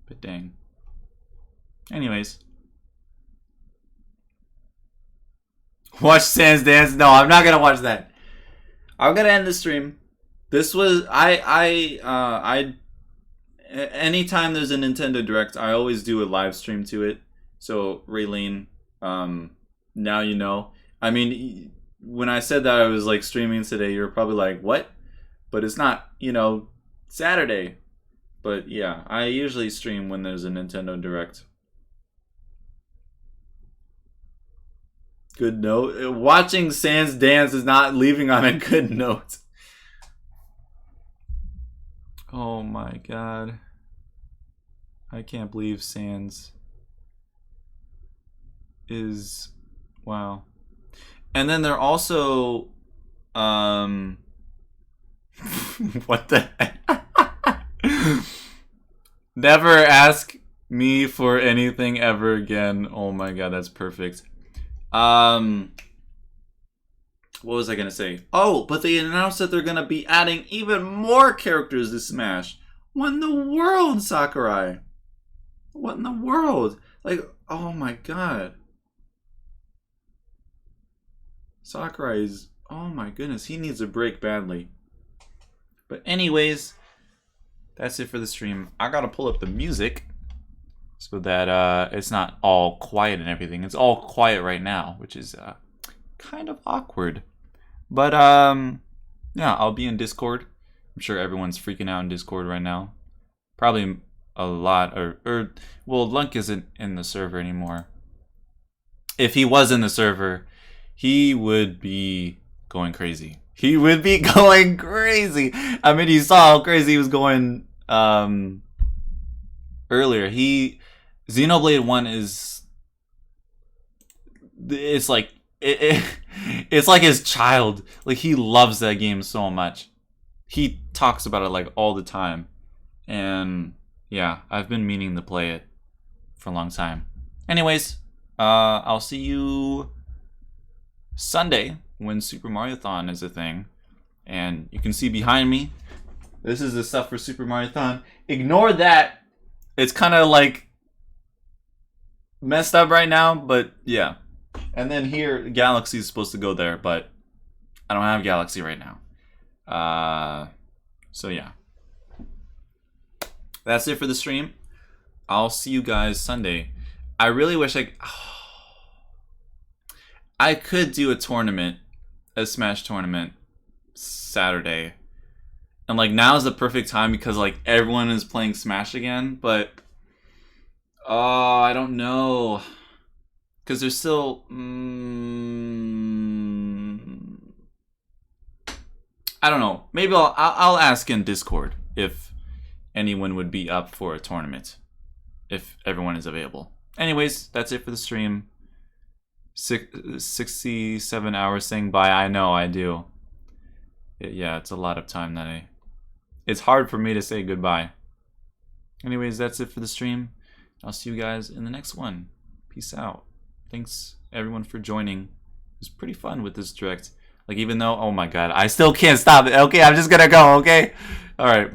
But dang. Anyways. Watch Sans Dance? No, I'm not gonna watch that. I'm gonna end the stream. This was anytime there's a Nintendo Direct, I always do a live stream to it. So Raylene, now you know. I mean, when I said that I was like streaming today, you're probably like, what? But it's not, you know, Saturday. But yeah, I usually stream when there's a Nintendo Direct. Good note. Watching Sans dance is not leaving on a good note. Oh my god. I can't believe Sans is... Wow. And then they're also... what the heck? Never ask me for anything ever again. Oh my god, that's perfect. What was I gonna say? Oh, but they announced that they're gonna be adding even more characters to Smash. What in the world, Sakurai? What in the world? Like, oh my god. Sakurai is, oh my goodness, he needs a break badly. But anyways, that's it for the stream. I gotta pull up the music so that it's not all quiet and everything. It's all quiet right now, which is kind of awkward. But yeah, I'll be in Discord. I'm sure everyone's freaking out in Discord right now. Probably a lot, or well, Lunk isn't in the server anymore. If he was in the server, he would be going crazy. He would be going crazy. I mean, you saw how crazy he was going earlier. Xenoblade 1 is... It's like... It's like his child. Like, he loves that game so much. He talks about it, like, all the time. And, yeah, I've been meaning to play it for a long time. Anyways, I'll see you Sunday when Super Mario-thon is a thing. And you can see behind me, this is the stuff for Super Mario-thon. Ignore that. It's kind of like messed up right now, but yeah. And then here, Galaxy is supposed to go there, but I don't have Galaxy right now. So yeah. That's it for the stream. I'll see you guys Sunday. I really wish I could do a tournament, a Smash tournament, Saturday. And like, now's the perfect time because like everyone is playing Smash again, but I don't know. Because there's still I don't know. Maybe I'll ask in Discord if anyone would be up for a tournament, if everyone is available. Anyways, that's it for the stream. 67 hours saying bye. I know, I do. Yeah, it's a lot of time that it's hard for me to say goodbye. Anyways, that's it for the stream. I'll see you guys in the next one. Peace out. Thanks everyone for joining. It was pretty fun with this direct. Like, even though, oh my god, I still can't stop it. Okay, I'm just gonna go, okay? Alright.